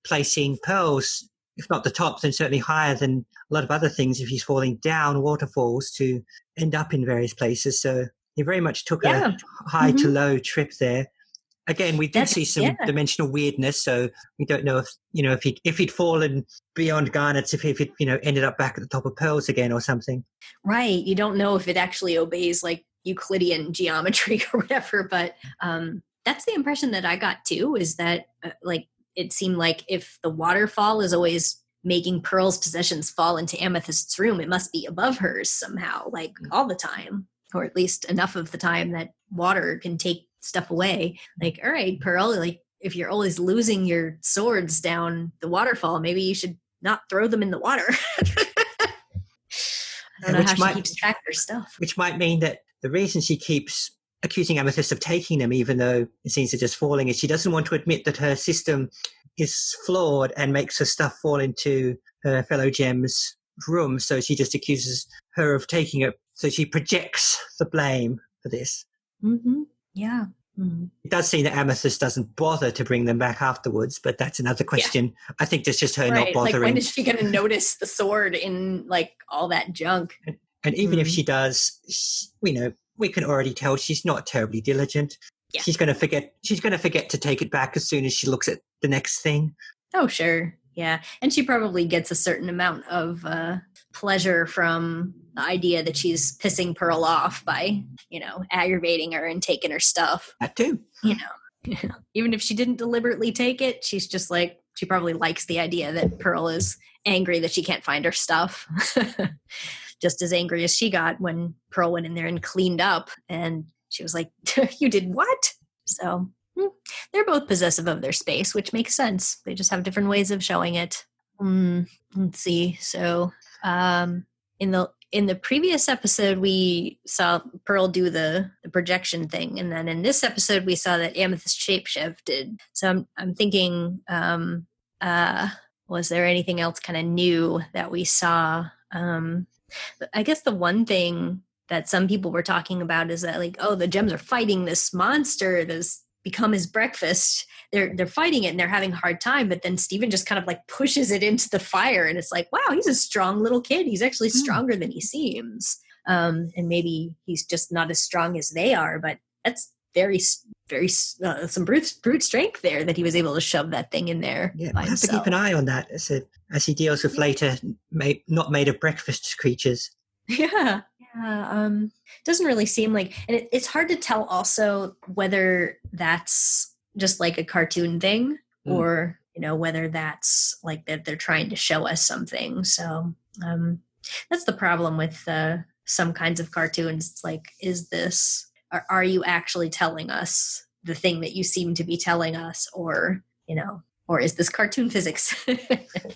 B: placing pearls, if not the top, then certainly higher than a lot of other things if he's falling down waterfalls to end up in various places. So he very much took a high to low trip there. Again, we did see some dimensional weirdness, so we don't know if he'd fallen beyond Garnet's, if he'd ended up back at the top of Pearl's again or something.
A: Right. You don't know if it actually obeys like Euclidean geometry or whatever, but that's the impression that I got too, is that like it seemed like if the waterfall is always making Pearl's possessions fall into Amethyst's room, it must be above hers somehow, like all the time, or at least enough of the time that water can take stuff away. Like, all right, Pearl, like if you're always losing your swords down the waterfall, maybe you should not throw them in the water. I don't know how she keeps track of her stuff.
B: Which might mean that the reason she keeps accusing Amethyst of taking them, even though it seems to just falling, is she doesn't want to admit that her system is flawed and makes her stuff fall into her fellow gems' room. So she just accuses her of taking it. So she projects the blame for this.
A: Mm-hmm. Yeah. Mm-hmm.
B: It does seem that Amethyst doesn't bother to bring them back afterwards, but that's another question. Yeah. I think that's just her not bothering.
A: Like, when is she going to notice the sword in like all that junk?
B: And even if she does, we can already tell she's not terribly diligent. Yeah. She's going to forget to take it back as soon as she looks at the next thing.
A: Oh, sure. Yeah. And she probably gets a certain amount of pleasure from the idea that she's pissing Pearl off by, aggravating her and taking her stuff.
B: That too.
A: Even if she didn't deliberately take it, she's just like, she probably likes the idea that Pearl is angry that she can't find her stuff. Just as angry as she got when Pearl went in there and cleaned up and she was like, you did what? So they're both possessive of their space, which makes sense. They just have different ways of showing it. Let's see. So in the previous episode, we saw Pearl do the projection thing. And then in this episode, we saw that Amethyst shapeshifted. So I'm thinking, was there anything else kind of new that we saw? I guess the one thing that some people were talking about is that like, oh, the gems are fighting this monster that's become his breakfast. They're fighting it and they're having a hard time. But then Steven just kind of like pushes it into the fire. And it's like, wow, he's a strong little kid. He's actually stronger than he seems. And maybe he's just not as strong as they are. But that's very, very some brute strength there that he was able to shove that thing in there.
B: Yeah, we'll have to keep an eye on that as he deals with later not made of breakfast creatures.
A: Yeah. Doesn't really seem like, and it's hard to tell also whether that's just like a cartoon thing or, whether that's like that they're trying to show us something. So that's the problem with some kinds of cartoons. It's like, are you actually telling us the thing that you seem to be telling us, or is this cartoon physics?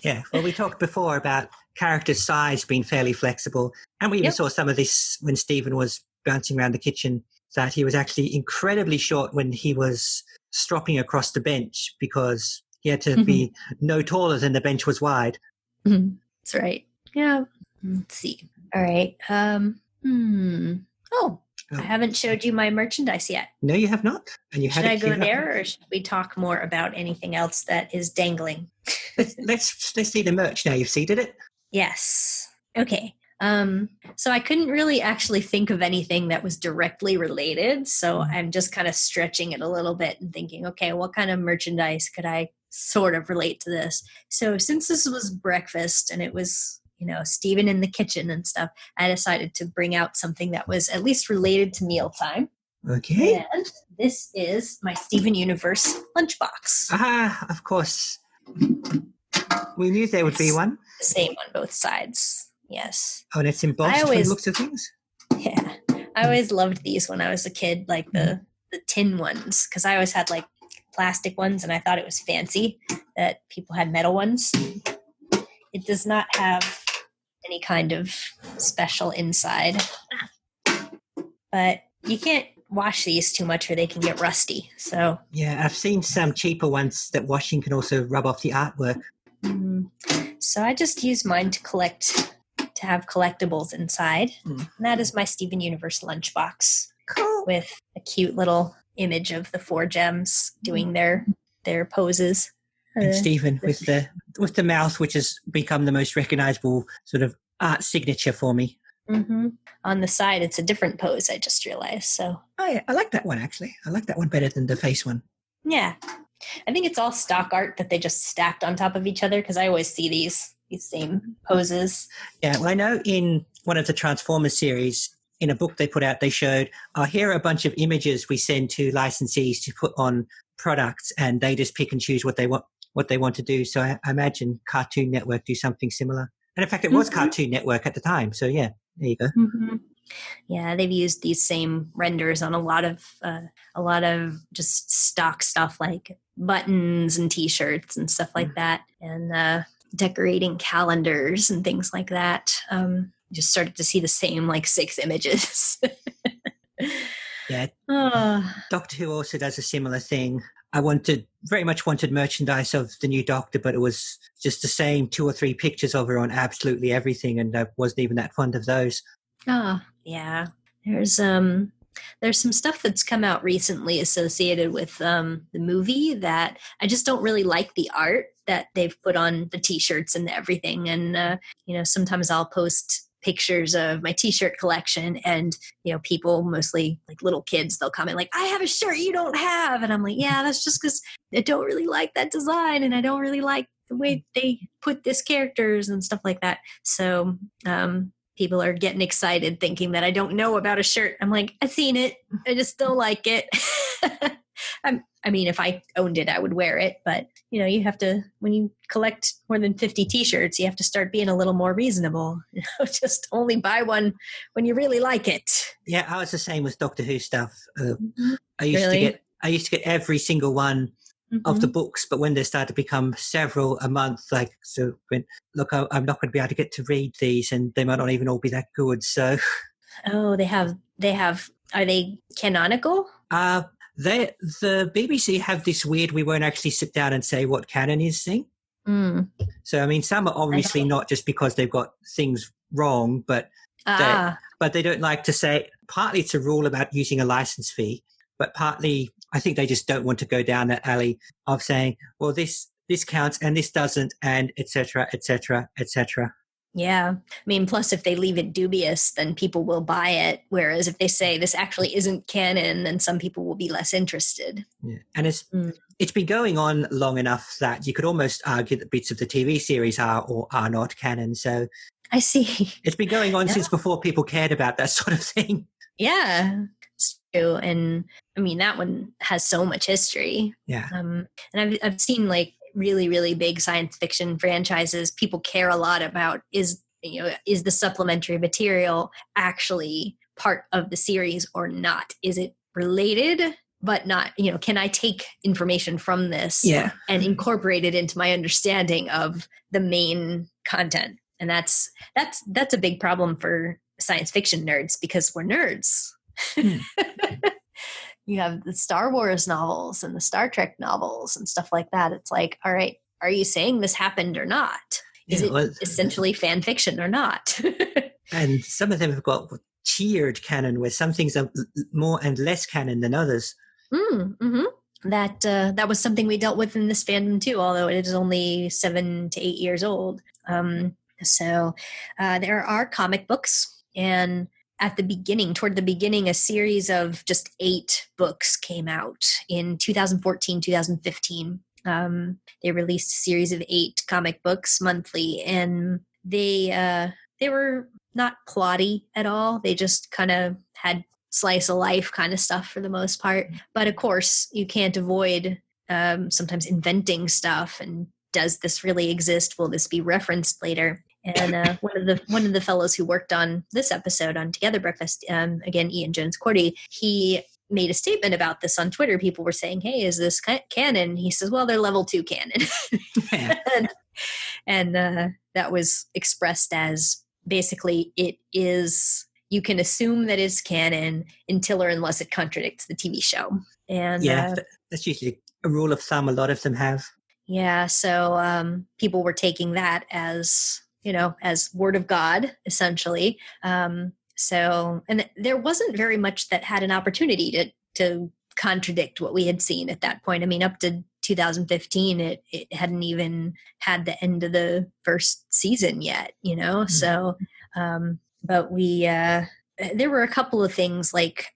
B: Yeah. Well, we talked before about character size being fairly flexible. And we even saw some of this when Stephen was bouncing around the kitchen, that he was actually incredibly short when he was stropping across the bench because he had to be no taller than the bench was wide.
A: That's right. Yeah. Let's see. All right. Oh, I haven't showed you my merchandise yet.
B: No, you have not. And you
A: should I go there, or should we talk more about anything else that is dangling?
B: Let's see the merch now. You've seeded it?
A: Yes. Okay. So I couldn't really actually think of anything that was directly related. So I'm just kind of stretching it a little bit and thinking, okay, what kind of merchandise could I sort of relate to this? So since this was breakfast and it was, Stephen in the kitchen and stuff, I decided to bring out something that was at least related to mealtime.
B: Okay.
A: And this is my Steven Universe lunchbox.
B: Ah, of course. We knew there would be one.
A: The same on both sides. Yes.
B: Oh, and it's embossed from the looks of things.
A: Yeah. I always loved these when I was a kid, like the tin ones, because I always had like plastic ones, and I thought it was fancy that people had metal ones. It does not have any kind of special inside, but you can't wash these too much or they can get rusty. So
B: yeah, I've seen some cheaper ones that washing can also rub off the artwork.
A: So I just use mine to have collectibles inside. And that is my Steven Universe lunchbox.
B: Cool.
A: With a cute little image of the 4 gems doing their poses.
B: And Steven with the mouth, which has become the most recognizable sort of art signature for me.
A: Mm-hmm. On the side, it's a different pose, I just realized. So,
B: oh yeah, I like that one actually. I like that one better than the face one.
A: Yeah. I think it's all stock art that they just stacked on top of each other, because I always see these same poses.
B: Yeah, well, I know in one of the Transformers series, in a book they put out, they showed, here are a bunch of images we send to licensees to put on products, and they just pick and choose what they want to do. So I imagine Cartoon Network do something similar. And in fact, it was Cartoon Network at the time. So yeah, there you go.
A: Mm-hmm. Yeah, they've used these same renders on a lot of just stock stuff like buttons and T-shirts and stuff like that, and decorating calendars and things like that. Just started to see the same like 6 images.
B: Yeah, Doctor Who also does a similar thing. I very much wanted merchandise of the new Doctor, but it was just the same 2 or 3 pictures of her on absolutely everything, and I wasn't even that fond of those.
A: Oh, yeah. There's some stuff that's come out recently associated with the movie that I just don't really like the art that they've put on the T-shirts and everything. And, sometimes I'll post pictures of my T-shirt collection, and, people, mostly like little kids, they'll comment like, I have a shirt you don't have. And I'm like, yeah, that's just because I don't really like that design, and I don't really like the way they put this characters and stuff like that. So, people are getting excited thinking that I don't know about a shirt. I'm like, I've seen it. I just don't like it. I mean, if I owned it, I would wear it. But, you have to, when you collect more than 50 T-shirts, you have to start being a little more reasonable. Just only buy one when you really like it.
B: Yeah, I was the same with Doctor Who stuff. I used to get every single one of the books, but when they start to become several a month, I'm not going to be able to get to read these, and they might not even all be that good. So,
A: they have. Are they canonical?
B: The BBC have this weird, we won't actually sit down and say what canon is thing. So, I mean, some are obviously not just because they've got things wrong, but they don't like to say. Partly it's a rule about using a license fee, but partly I think they just don't want to go down that alley of saying, well, this counts and this doesn't, and et cetera, et cetera, et cetera.
A: Yeah. I mean, plus if they leave it dubious, then people will buy it. Whereas if they say this actually isn't canon, then some people will be less interested.
B: Yeah. And it's been going on long enough that you could almost argue that bits of the TV series are or are not canon. So
A: I see.
B: It's been going on since before people cared about that sort of thing.
A: Yeah. It's true. And I mean, that one has so much history.
B: Yeah.
A: And I've seen like really, really big science fiction franchises. People care a lot about is the supplementary material actually part of the series or not? Is it related but not, can I take information from this and incorporate it into my understanding of the main content? And that's a big problem for science fiction nerds because we're nerds. You have the Star Wars novels and the Star Trek novels and stuff like that. It's like, all right, are you saying this happened or not? Is it essentially fan fiction or not?
B: And some of them have got tiered canon where some things are more and less canon than others.
A: Mm-hmm. That was something we dealt with in this fandom too, although it is only 7 to 8 years old. So there are comic books, and toward the beginning, a series of just 8 books came out in 2014, 2015. They released a series of 8 comic books monthly, and they were not plotty at all. They just kind of had slice of life kind of stuff for the most part. But of course, you can't avoid sometimes inventing stuff. And does this really exist? Will this be referenced later? And one of the fellows who worked on this episode on Together Breakfast, again, Ian Jones-Cordy, he made a statement about this on Twitter. People were saying, hey, is this canon? He says, well, they're level 2 canon. and that was expressed as basically it is, you can assume that it's canon until or unless it contradicts the TV show. And
B: that's usually a rule of thumb a lot of them have.
A: Yeah, so people were taking that as, as word of God, essentially. So, and there wasn't very much that had an opportunity to contradict what we had seen at that point. I mean, up to 2015, it hadn't even had the end of the first season yet, Mm-hmm. So, but there were a couple of things like,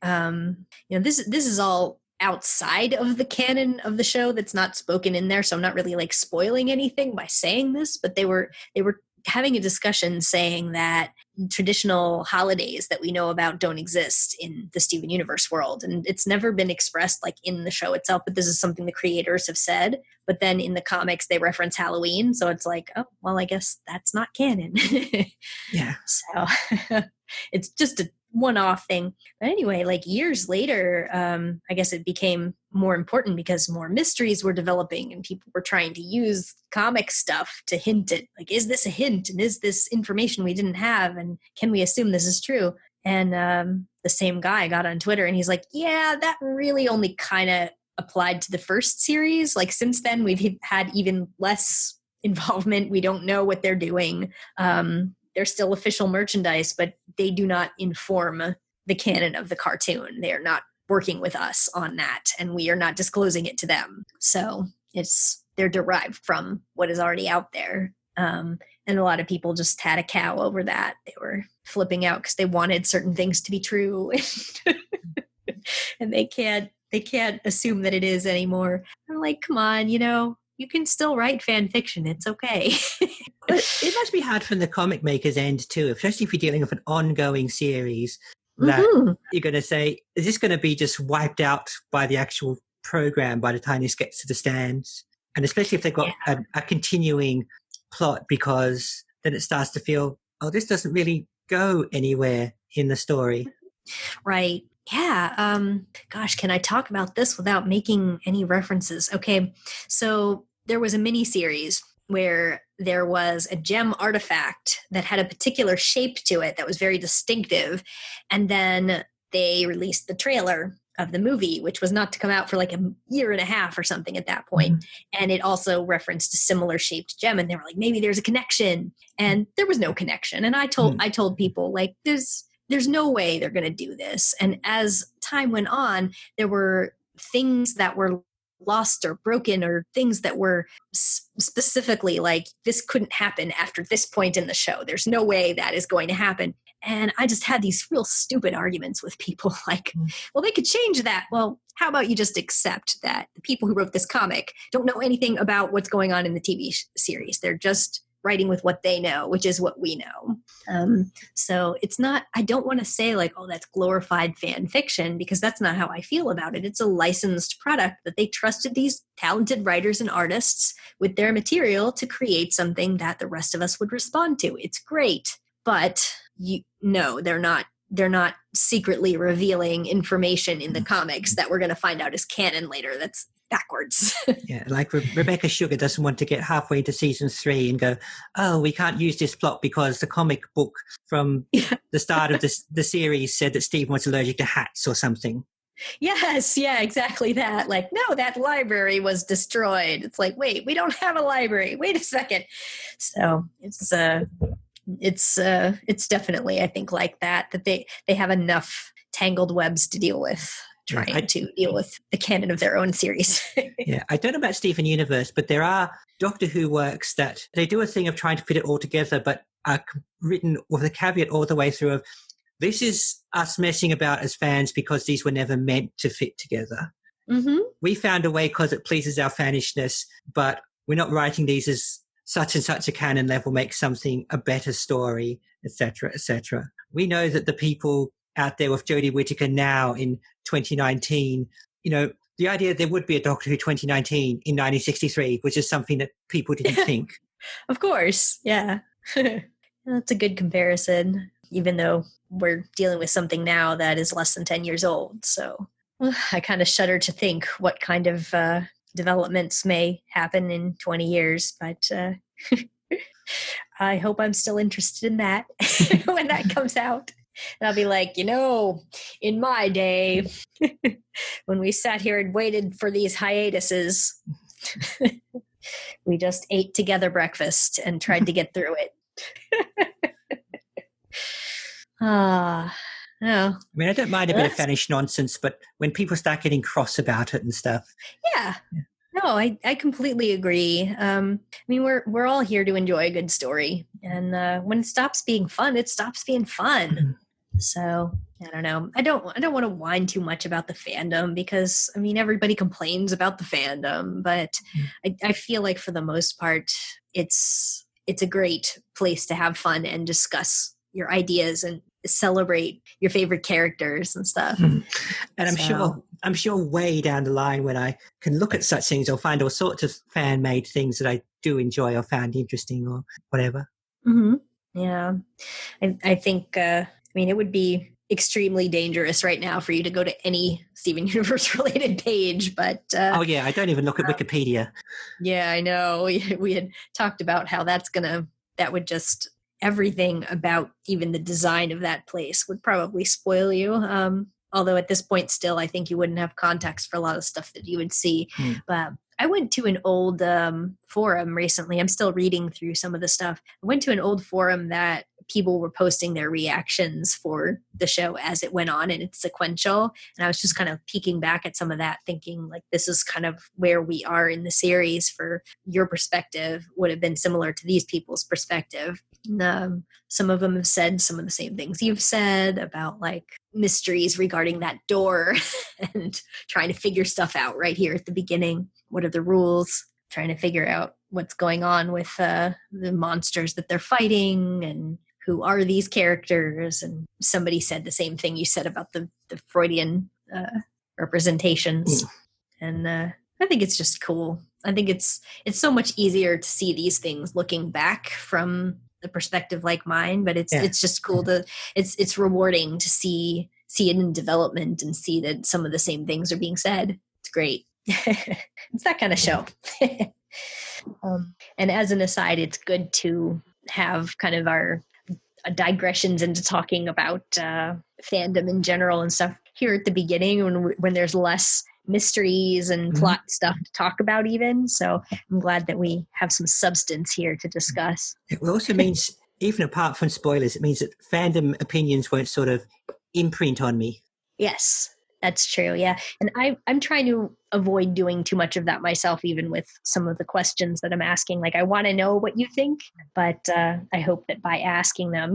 A: this is all outside of the canon of the show that's not spoken in there. So I'm not really like spoiling anything by saying this, but they were having a discussion saying that traditional holidays that we know about don't exist in the Steven Universe world. And it's never been expressed like in the show itself, but this is something the creators have said. But then in the comics, they reference Halloween. So it's like, oh, well, I guess that's not canon.
B: Yeah.
A: So it's just a one-off thing. But anyway, like years later, I guess it became more important because more mysteries were developing and people were trying to use comic stuff to hint at, like, is this a hint? And is this information we didn't have? And can we assume this is true? And the same guy got on Twitter and he's like, yeah, that really only kind of applied to the first series. Like since then, we've had even less involvement. We don't know what they're doing. They're still official merchandise, but they do not inform the canon of the cartoon. They are not working with us on that, and we are not disclosing it to them. So they're derived from what is already out there. And a lot of people just had a cow over that. They were flipping out because they wanted certain things to be true, and they can't assume that it is anymore. I'm like, come on, you can still write fan fiction. It's okay.
B: It must be hard from the comic maker's end too, especially if you're dealing with an ongoing series that you're going to say, is this going to be just wiped out by the actual program by the time this gets to the stands? And especially if they've got a continuing plot, because then it starts to feel, oh, this doesn't really go anywhere in the story.
A: Right. Yeah. Gosh, can I talk about this without making any references? Okay. So there was a mini series where there was a gem artifact that had a particular shape to it that was very distinctive. And then they released the trailer of the movie, which was not to come out for like a year and a half or something at that point. Mm-hmm. And it also referenced a similar shaped gem. And they were like, maybe there's a connection. And there was no connection. And I told people, like, there's no way they're going to do this. And as time went on, there were things that were lost or broken, or things that were specifically like, this couldn't happen after this point in the show. There's no way that is going to happen. And I just had these real stupid arguments with people like, well, they could change that. Well, how about you just accept that the people who wrote this comic don't know anything about what's going on in the TV series. They're just writing with what they know, which is what we know. So it's not, I don't want to say like, oh, that's glorified fan fiction, because that's not how I feel about it. It's a licensed product that they trusted these talented writers and artists with their material to create something that the rest of us would respond to. It's great, but they're not secretly revealing information in the comics that we're going to find out is canon later. That's backwards.
B: Yeah, like Rebecca Sugar doesn't want to get halfway into season 3 and go, oh, we can't use this plot because the comic book from the start of the series said that Stephen was allergic to hats or something.
A: Yes, yeah, exactly that. Like, no, that library was destroyed. It's like, wait, we don't have a library. Wait a second. So it's definitely, I think, like that they have enough tangled webs to deal with. Trying to deal with the canon of their own series.
B: Yeah, I don't know about Steven Universe, but there are Doctor Who works that they do a thing of trying to fit it all together, but are written with a caveat all the way through of, this is us messing about as fans because these were never meant to fit together. Mm-hmm. We found a way because it pleases our fanishness, but we're not writing these as such and such a canon level makes something a better story, etc., etc. We know that the people out there with Jodie Whittaker now in 2019, the idea that there would be a Doctor Who 2019 in 1963 was just something that people didn't think.
A: Of course, yeah. That's a good comparison, even though we're dealing with something now that is less than 10 years old. So I kind of shudder to think what kind of developments may happen in 20 years, but I hope I'm still interested in that when that comes out. And I'll be like, in my day, when we sat here and waited for these hiatuses, we just ate together breakfast and tried to get through it. No.
B: I mean, I don't mind a bit of fanish nonsense, but when people start getting cross about it and stuff.
A: Yeah. No, I completely agree. I mean, we're all here to enjoy a good story. And when it stops being fun, it stops being fun. So I don't know. I don't want to whine too much about the fandom because, I mean, everybody complains about the fandom, but I feel like for the most part, it's a great place to have fun and discuss your ideas and celebrate your favorite characters and stuff.
B: And I'm sure way down the line when I can look at such things, I'll find all sorts of fan-made things that I do enjoy or found interesting or whatever.
A: Mm-hmm. Yeah. I think, it would be extremely dangerous right now for you to go to any Steven Universe related page, but
B: oh yeah, I don't even look at Wikipedia.
A: Yeah, I know. We had talked about how that would just, everything about even the design of that place would probably spoil you. Although at this point still, I think you wouldn't have context for a lot of stuff that you would see. But I went to an old forum recently. I'm still reading through some of the stuff. I went to an old forum that people were posting their reactions for the show as it went on, and it's sequential. And I was just kind of peeking back at some of that, thinking like, this is kind of where we are in the series. For your perspective would have been similar to these people's perspective. Some of them have said some of the same things you've said about like mysteries regarding that door and trying to figure stuff out right here at the beginning. What are the rules? Trying to figure out what's going on with the monsters that they're fighting and who are these characters. And somebody said the same thing you said about the Freudian representations. And I think it's just cool. I think it's so much easier to see these things looking back from the perspective like mine, but it's just cool to, it's rewarding to see it in development and see that some of the same things are being said. It's great. It's that kind of show. And as an aside, it's good to have kind of our digressions into talking about fandom in general and stuff here at the beginning when there's less mysteries and plot stuff to talk about even. So I'm glad that we have some substance here to discuss.
B: It also means, even apart from spoilers, it means that fandom opinions won't sort of imprint on me.
A: Yes, that's true. Yeah. And I'm trying to avoid doing too much of that myself, even with some of the questions that I'm asking. Like, I want to know what you think, but I hope that by asking them,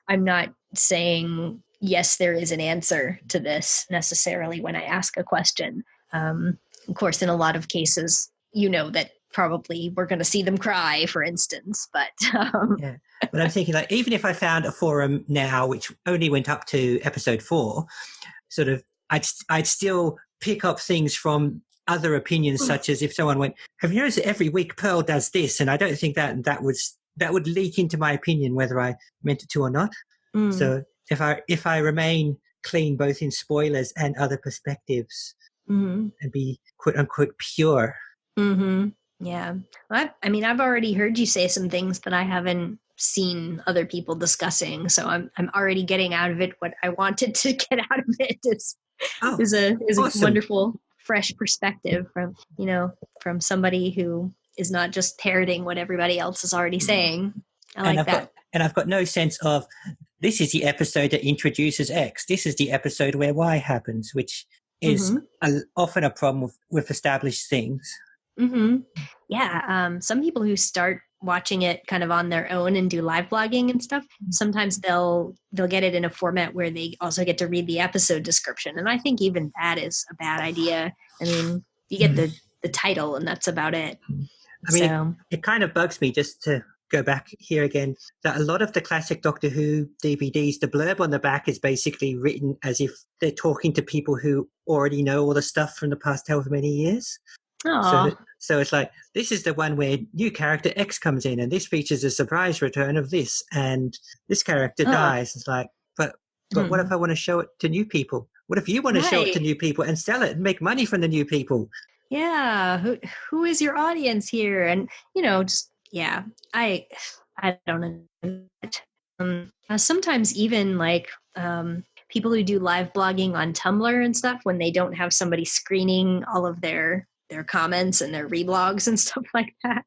A: I'm not saying, yes, there is an answer to this necessarily when I ask a question. Of course, in a lot of cases, that probably we're going to see them cry, for instance. But
B: yeah. But I'm thinking, like, even if I found a forum now, which only went up to episode 4, sort of, I'd still pick up things from other opinions, such as if someone went, "Have you noticed that every week Pearl does this?" And I don't think that would leak into my opinion, whether I meant it to or not. So if I remain clean both in spoilers and other perspectives, and be quote unquote pure.
A: Yeah. I've already heard you say some things that I haven't seen other people discussing, so I'm already getting out of it what I wanted to get out of it. Is a awesome, wonderful fresh perspective from somebody who is not just parroting what everybody else is already saying. I've got
B: no sense of, this is the episode that introduces X, this is the episode where Y happens, which is often a problem with established things.
A: Yeah. Some people who start watching it kind of on their own and do live blogging and stuff, sometimes they'll get it in a format where they also get to read the episode description. And I think even that is a bad idea. I mean, you get the title and that's about it.
B: I mean, it kind of bugs me just to go back here again, that a lot of the classic Doctor Who DVDs, the blurb on the back is basically written as if they're talking to people who already know all the stuff from the past however many years.
A: Aw.
B: So it's like, this is the one where new character X comes in, and this features a surprise return of this, and this character dies. It's like, but what if I want to show it to new people? What if you want to show it to new people and sell it and make money from the new people?
A: Yeah, who is your audience here? And just I don't know. Sometimes even like people who do live blogging on Tumblr and stuff, when they don't have somebody screening all of their comments and their reblogs and stuff like that,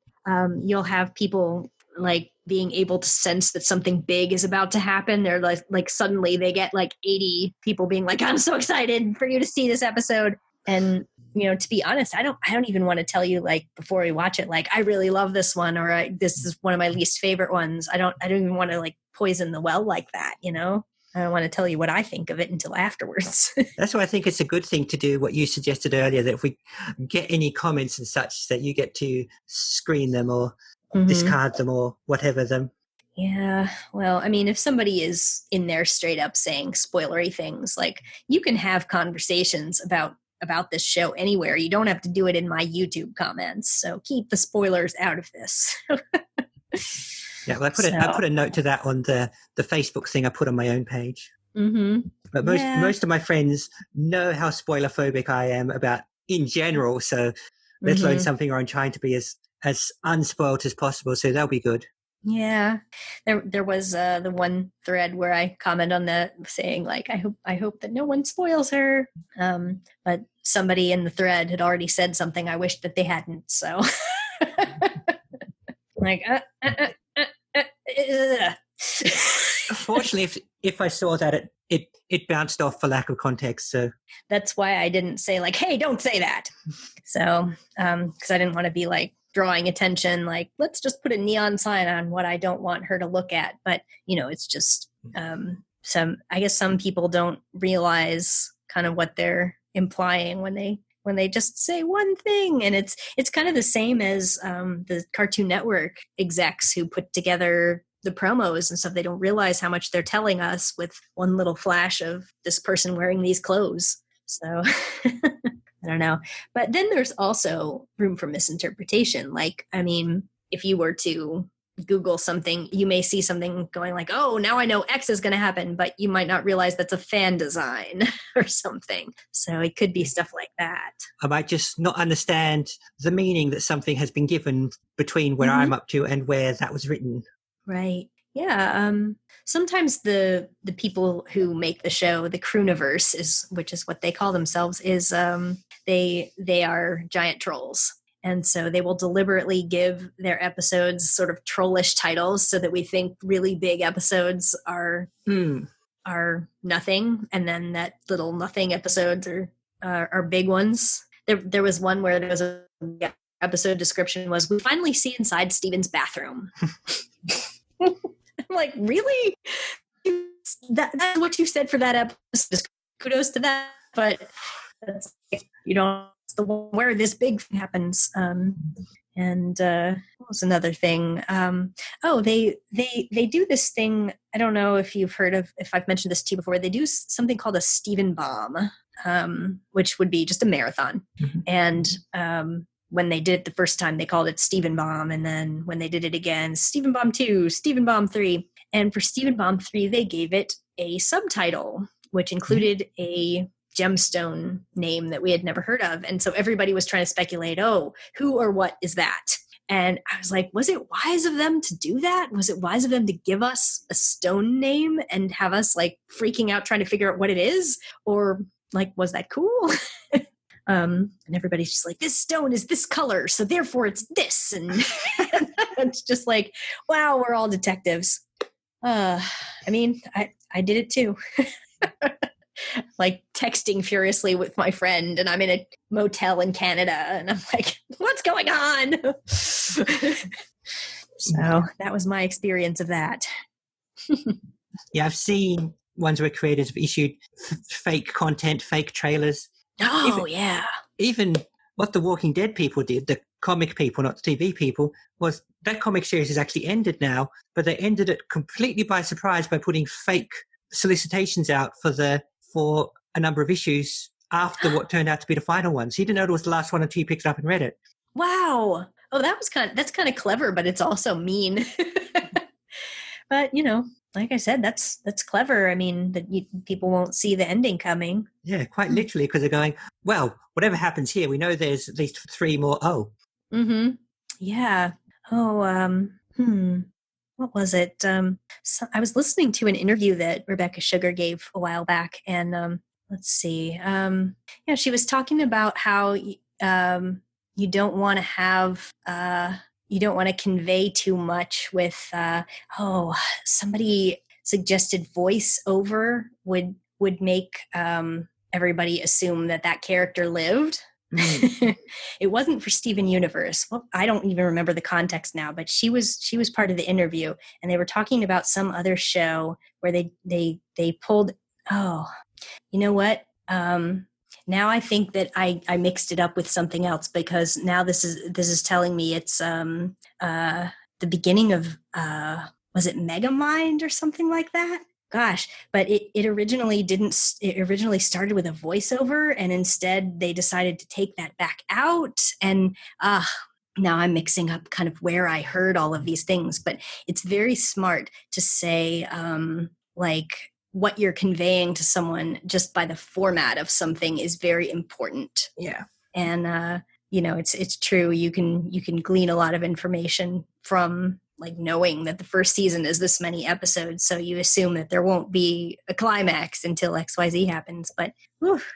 A: you'll have people like being able to sense that something big is about to happen. They're like suddenly they get like 80 people being like, I'm so excited for you to see this episode. And to be honest, I don't even want to tell you like before we watch it, like I really love this one, or this is one of my least favorite ones. I don't even want to like poison the well like that. I don't want to tell you what I think of it until afterwards.
B: That's why I think it's a good thing to do what you suggested earlier, that if we get any comments and such, that you get to screen them or discard them or whatever them.
A: Yeah. Well, I mean, if somebody is in there straight up saying spoilery things, like you can have conversations about this show anywhere. You don't have to do it in my YouTube comments. So keep the spoilers out of this.
B: Yeah, well, I put a note to that on the Facebook thing I put on my own page.
A: Mm-hmm.
B: But most of my friends know how spoiler phobic I am about in general. So let alone something where I'm trying to be as unspoiled as possible. So that'll be good.
A: Yeah, there was the one thread where I comment on that saying like, I hope that no one spoils her. But somebody in the thread had already said something I wished that they hadn't. So like,
B: Fortunately, if I saw that, it bounced off for lack of context. So
A: that's why I didn't say like, hey, don't say that. So because I didn't want to be like drawing attention, like let's just put a neon sign on what I don't want her to look at. But it's just I guess some people don't realize kind of what they're implying when they just say one thing. And it's kind of the same as the Cartoon Network execs who put together the promos and stuff. They don't realize how much they're telling us with one little flash of this person wearing these clothes. So I don't know. But then there's also room for misinterpretation. Like, I mean, if you were to Google something, you may see something going like, oh, now I know X is going to happen, but you might not realize that's a fan design or something. So it could be stuff like that.
B: I might just not understand the meaning that something has been given between where I'm up to and where that was written.
A: Right. Yeah. Sometimes the people who make the show, the Crooniverse, which is what they call themselves, is they are giant trolls. And so they will deliberately give their episodes sort of trollish titles so that we think really big episodes are nothing. And then that little nothing episodes are big ones. There was one where there was a episode description was, we finally see inside Steven's bathroom. I'm like, really? That's what you said for that episode. Kudos to that. But that's, it's the one where this big thing happens. And what was another thing? They do this thing. I don't know if you've heard of, if I've mentioned this to you before. They do something called a Steven Bomb, which would be just a marathon. And when they did it the first time, they called it Steven Bomb. And then when they did it again, Steven Bomb 2, Steven Bomb 3. And for Steven Bomb 3, they gave it a subtitle, which included a gemstone name that we had never heard of. And so everybody was trying to speculate, oh, who or what is that? And I was like, was it wise of them to do that? Was it wise of them to give us a stone name and have us like freaking out trying to figure out what it is? Or like, was that cool? And everybody's just like, this stone is this color, so therefore it's this. And it's just like, wow, we're all detectives. I mean, I did it too. Like texting furiously with my friend, and I'm in a motel in Canada, and I'm like, what's going on? So that was my experience of that.
B: Yeah, I've seen ones where creators have issued fake content, fake trailers.
A: Oh, yeah.
B: Even what the Walking Dead people did, comic people, not the TV people, was that comic series has actually ended now, but they ended it completely by surprise by putting fake solicitations out for a number of issues after what turned out to be the final one. So you didn't know it was the last one until you picked it up and read it.
A: Wow. Oh, that's kind of clever, but it's also mean. But, like I said, that's clever. I mean, people won't see the ending coming.
B: Yeah, quite literally, because they're going, well, whatever happens here, we know there's at least 3 more. Oh.
A: Mm-hmm. Yeah. Oh, what was it? So I was listening to an interview that Rebecca Sugar gave a while back, and let's see. She was talking about how you don't want to have you don't want to convey too much with somebody suggested voiceover would make everybody assume that character lived. It wasn't for Steven Universe. Well, I don't even remember the context now, but she was part of the interview, and they were talking about some other show where they pulled. Oh, you know what? Now I think that I mixed it up with something else, because now this is telling me it's the beginning of was it Megamind or something like that? Gosh, but it originally didn't. It originally started with a voiceover, and instead they decided to take that back out. And now I'm mixing up kind of where I heard all of these things. But it's very smart to say like what you're conveying to someone just by the format of something is very important.
B: Yeah,
A: and it's true. You can glean a lot of information from, like, knowing that the first season is this many episodes, so you assume that there won't be a climax until XYZ happens. But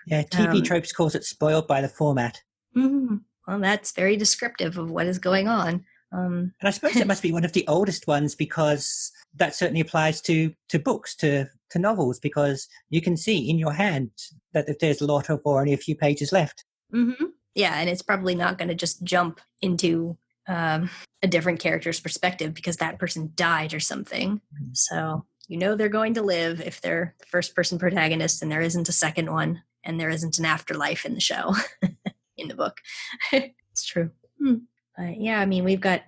B: yeah, TV Tropes calls it spoiled by the format.
A: Mm-hmm. Well, that's very descriptive of what is going on.
B: And I suppose that must be one of the oldest ones, because that certainly applies to books, to novels, because you can see in your hand that if there's a lot of or only a few pages left.
A: Mm-hmm. Yeah, and it's probably not going to just jump into a different character's perspective because that person died or something. So they're going to live if they're the first person protagonist, and there isn't a second one, and there isn't an afterlife in the show, in the book. It's true. But yeah, I mean, we've got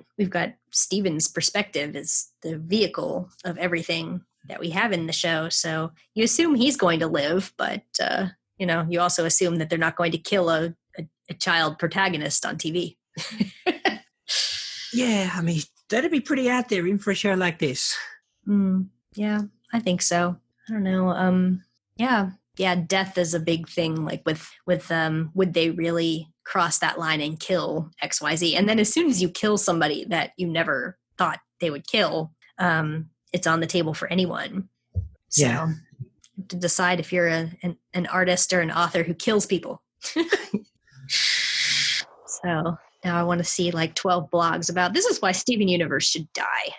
A: Steven's perspective as the vehicle of everything that we have in the show. So you assume he's going to live, but you also assume that they're not going to kill a child protagonist on TV.
B: Yeah, I mean, that'd be pretty out there even for a show like this.
A: Yeah, I think so. I don't know. Yeah, death is a big thing. Like with would they really cross that line and kill XYZ? And then as soon as you kill somebody that you never thought they would kill, it's on the table for anyone. So
B: yeah.
A: you have to decide if you're an artist or an author who kills people. So now I want to see like 12 blogs about this is why Steven Universe should die.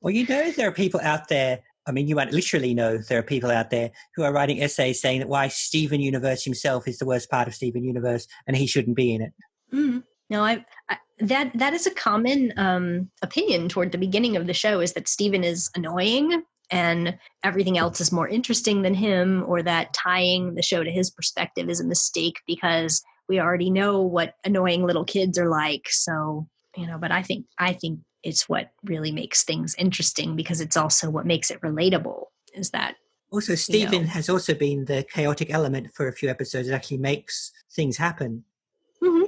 B: Well, there are people out there. I mean, you might literally know there are people out there who are writing essays saying that why Steven Universe himself is the worst part of Steven Universe and he shouldn't be in it.
A: Mm-hmm. No, that is a common opinion toward the beginning of the show, is that Steven is annoying and everything else is more interesting than him, or that tying the show to his perspective is a mistake because we already know what annoying little kids are like. So, but I think it's what really makes things interesting, because it's also what makes it relatable, is that
B: also Steven has also been the chaotic element for a few episodes. It actually makes things happen.
A: Mm-hmm.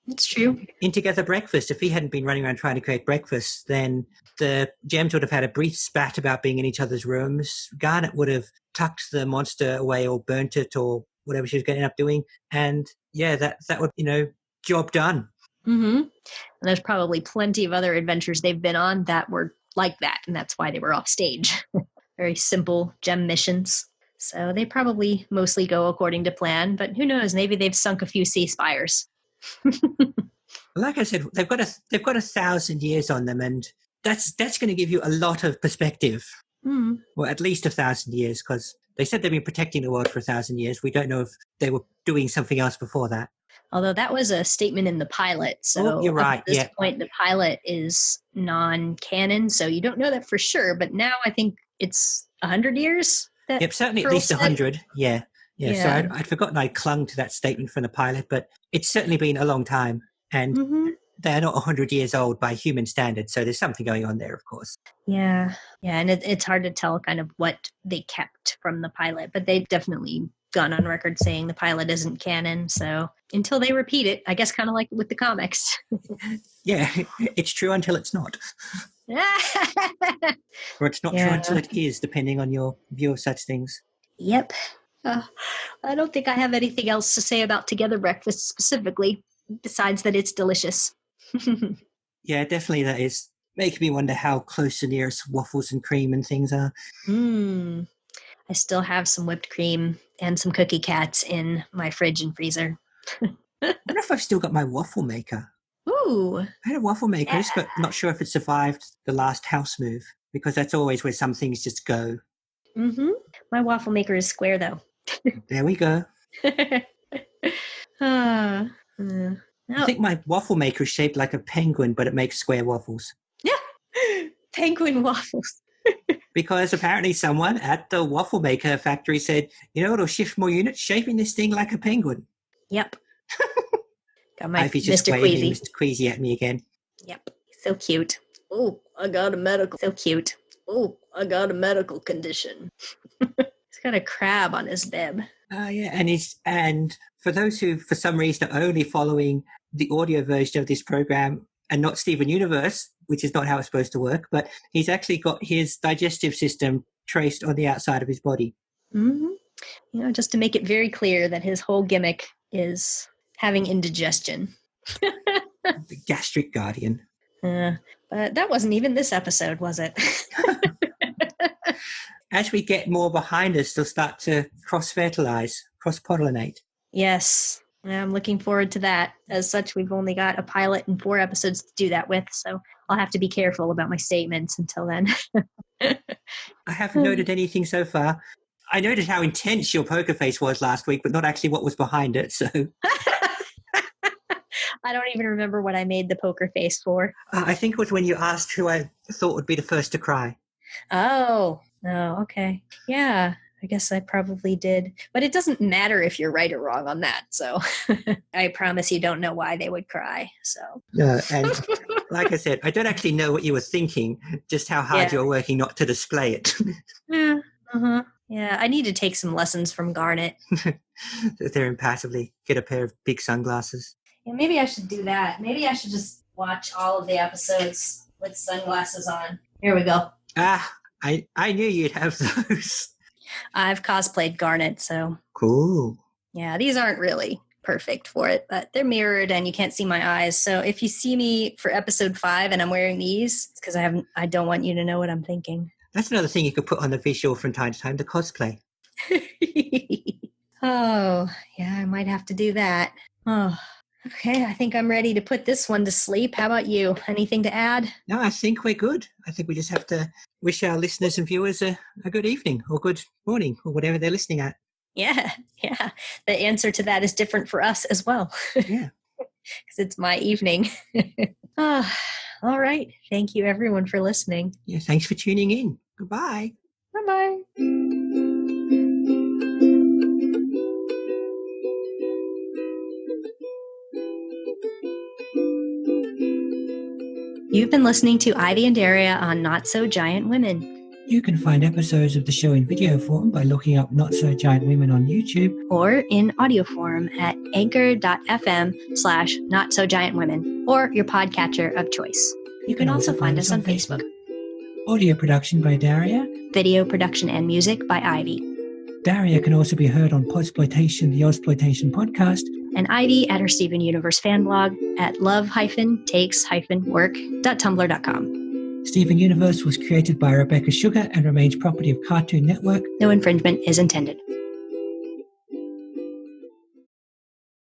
A: It's true.
B: In Together Breakfast, if he hadn't been running around trying to create breakfast, then the Gems would have had a brief spat about being in each other's rooms. Garnet would have tucked the monster away or burnt it or whatever she was going to end up doing. And yeah, that would, job done.
A: Mm-hmm. And there's probably plenty of other adventures they've been on that were like that, and that's why they were off stage. Very simple gem missions. So they probably mostly go according to plan, but who knows? Maybe they've sunk a few sea spires.
B: Like I said, they've got 1,000 years on them, and that's going to give you a lot of perspective.
A: Mm.
B: Well, at least 1,000 years, because they said they've been protecting the world for 1,000 years. We don't know if they were doing something else before that.
A: Although that was a statement in the pilot. So
B: you're right.
A: At this point, the pilot is non-canon, so you don't know that for sure. But now I think it's 100 years.
B: Yep, certainly at least 100. Yeah. Yeah, so I'd forgotten I clung to that statement from the pilot, but it's certainly been a long time. And they're not 100 years old by human standards, so there's something going on there, of course.
A: Yeah, and it's hard to tell kind of what they kept from the pilot, but they've definitely gone on record saying the pilot isn't canon, so until they repeat it, I guess kind of like with the comics.
B: Yeah, it's true until it's not. Or it's not true until it is, depending on your view of such things.
A: Yep. I don't think I have anything else to say about Together Breakfast specifically, besides that it's delicious.
B: Yeah, definitely that is making me wonder how close the nearest waffles and cream and things are.
A: I still have some whipped cream and some cookie cats in my fridge and freezer.
B: I wonder if I've still got my waffle maker.
A: Ooh.
B: I had a waffle maker, but not sure if it survived the last house move, because that's always where some things just go.
A: My waffle maker is square, though.
B: There we go. I think my waffle maker is shaped like a penguin, but it makes square waffles.
A: Yeah, penguin waffles.
B: Because apparently someone at the waffle maker factory said, it'll shift more units, shaping this thing like a penguin.
A: Yep. Got my
B: Ivy just
A: Mr.
B: waving
A: Queasy.
B: Mr. Queasy at me again.
A: Yep. So cute. Oh, I got a medical. So cute. Oh, I got a medical condition. He's got a crab on his bib.
B: Yeah, and for those who, for some reason, are only following the audio version of this program and not Steven Universe, which is not how it's supposed to work, but he's actually got his digestive system traced on the outside of his body.
A: Just to make it very clear that his whole gimmick is having indigestion.
B: The gastric guardian.
A: But that wasn't even this episode, was it?
B: As we get more behind us, they'll start to cross-fertilize, cross-pollinate.
A: Yes. I'm looking forward to that. As such, we've only got a pilot and 4 episodes to do that with, so I'll have to be careful about my statements until then.
B: I haven't noted anything so far. I noted how intense your poker face was last week, but not actually what was behind it, so...
A: I don't even remember what I made the poker face for.
B: I think it was when you asked who I thought would be the first to cry.
A: Oh, okay. Yeah, I guess I probably did. But it doesn't matter if you're right or wrong on that, so I promise you don't know why they would cry, so.
B: And like I said, I don't actually know what you were thinking, just how hard you're working not to display it.
A: Yeah, I need to take some lessons from Garnet.
B: There impassively. Get a pair of big sunglasses.
A: Yeah, maybe I should do that. Maybe I should just watch all of the episodes with sunglasses on. Here we go.
B: I knew you'd have those.
A: I've cosplayed Garnet, so.
B: Cool.
A: Yeah, these aren't really perfect for it, but they're mirrored and you can't see my eyes. So if you see me for episode 5 and I'm wearing these, it's because I don't want you to know what I'm thinking.
B: That's another thing you could put on the visual from time to time, the cosplay.
A: Oh, yeah, I might have to do that. Oh, okay, I think I'm ready to put this one to sleep. How about you? Anything to add?
B: No, I think we're good. I think we just have to wish our listeners and viewers a good evening or good morning or whatever they're listening at.
A: Yeah. The answer to that is different for us as well.
B: Yeah.
A: Because it's my evening. All right. Thank you, everyone, for listening.
B: Yeah, thanks for tuning in. Goodbye.
A: Bye-bye. You've been listening to Ivy and Daria on Not So Giant Women.
B: You can find episodes of the show in video form by looking up Not So Giant Women on YouTube.
A: Or in audio form at anchor.fm/NotSoGiantWomen or your podcatcher of choice. You can also find us on Facebook.
B: Audio production by Daria.
A: Video production and music by Ivy.
B: Daria can also be heard on Podsploitation, the Ozploitation podcast.
A: And Ivy at her Steven Universe fan blog at love-takes-work.tumblr.com.
B: Steven Universe was created by Rebecca Sugar and remains property of Cartoon Network.
A: No infringement is intended.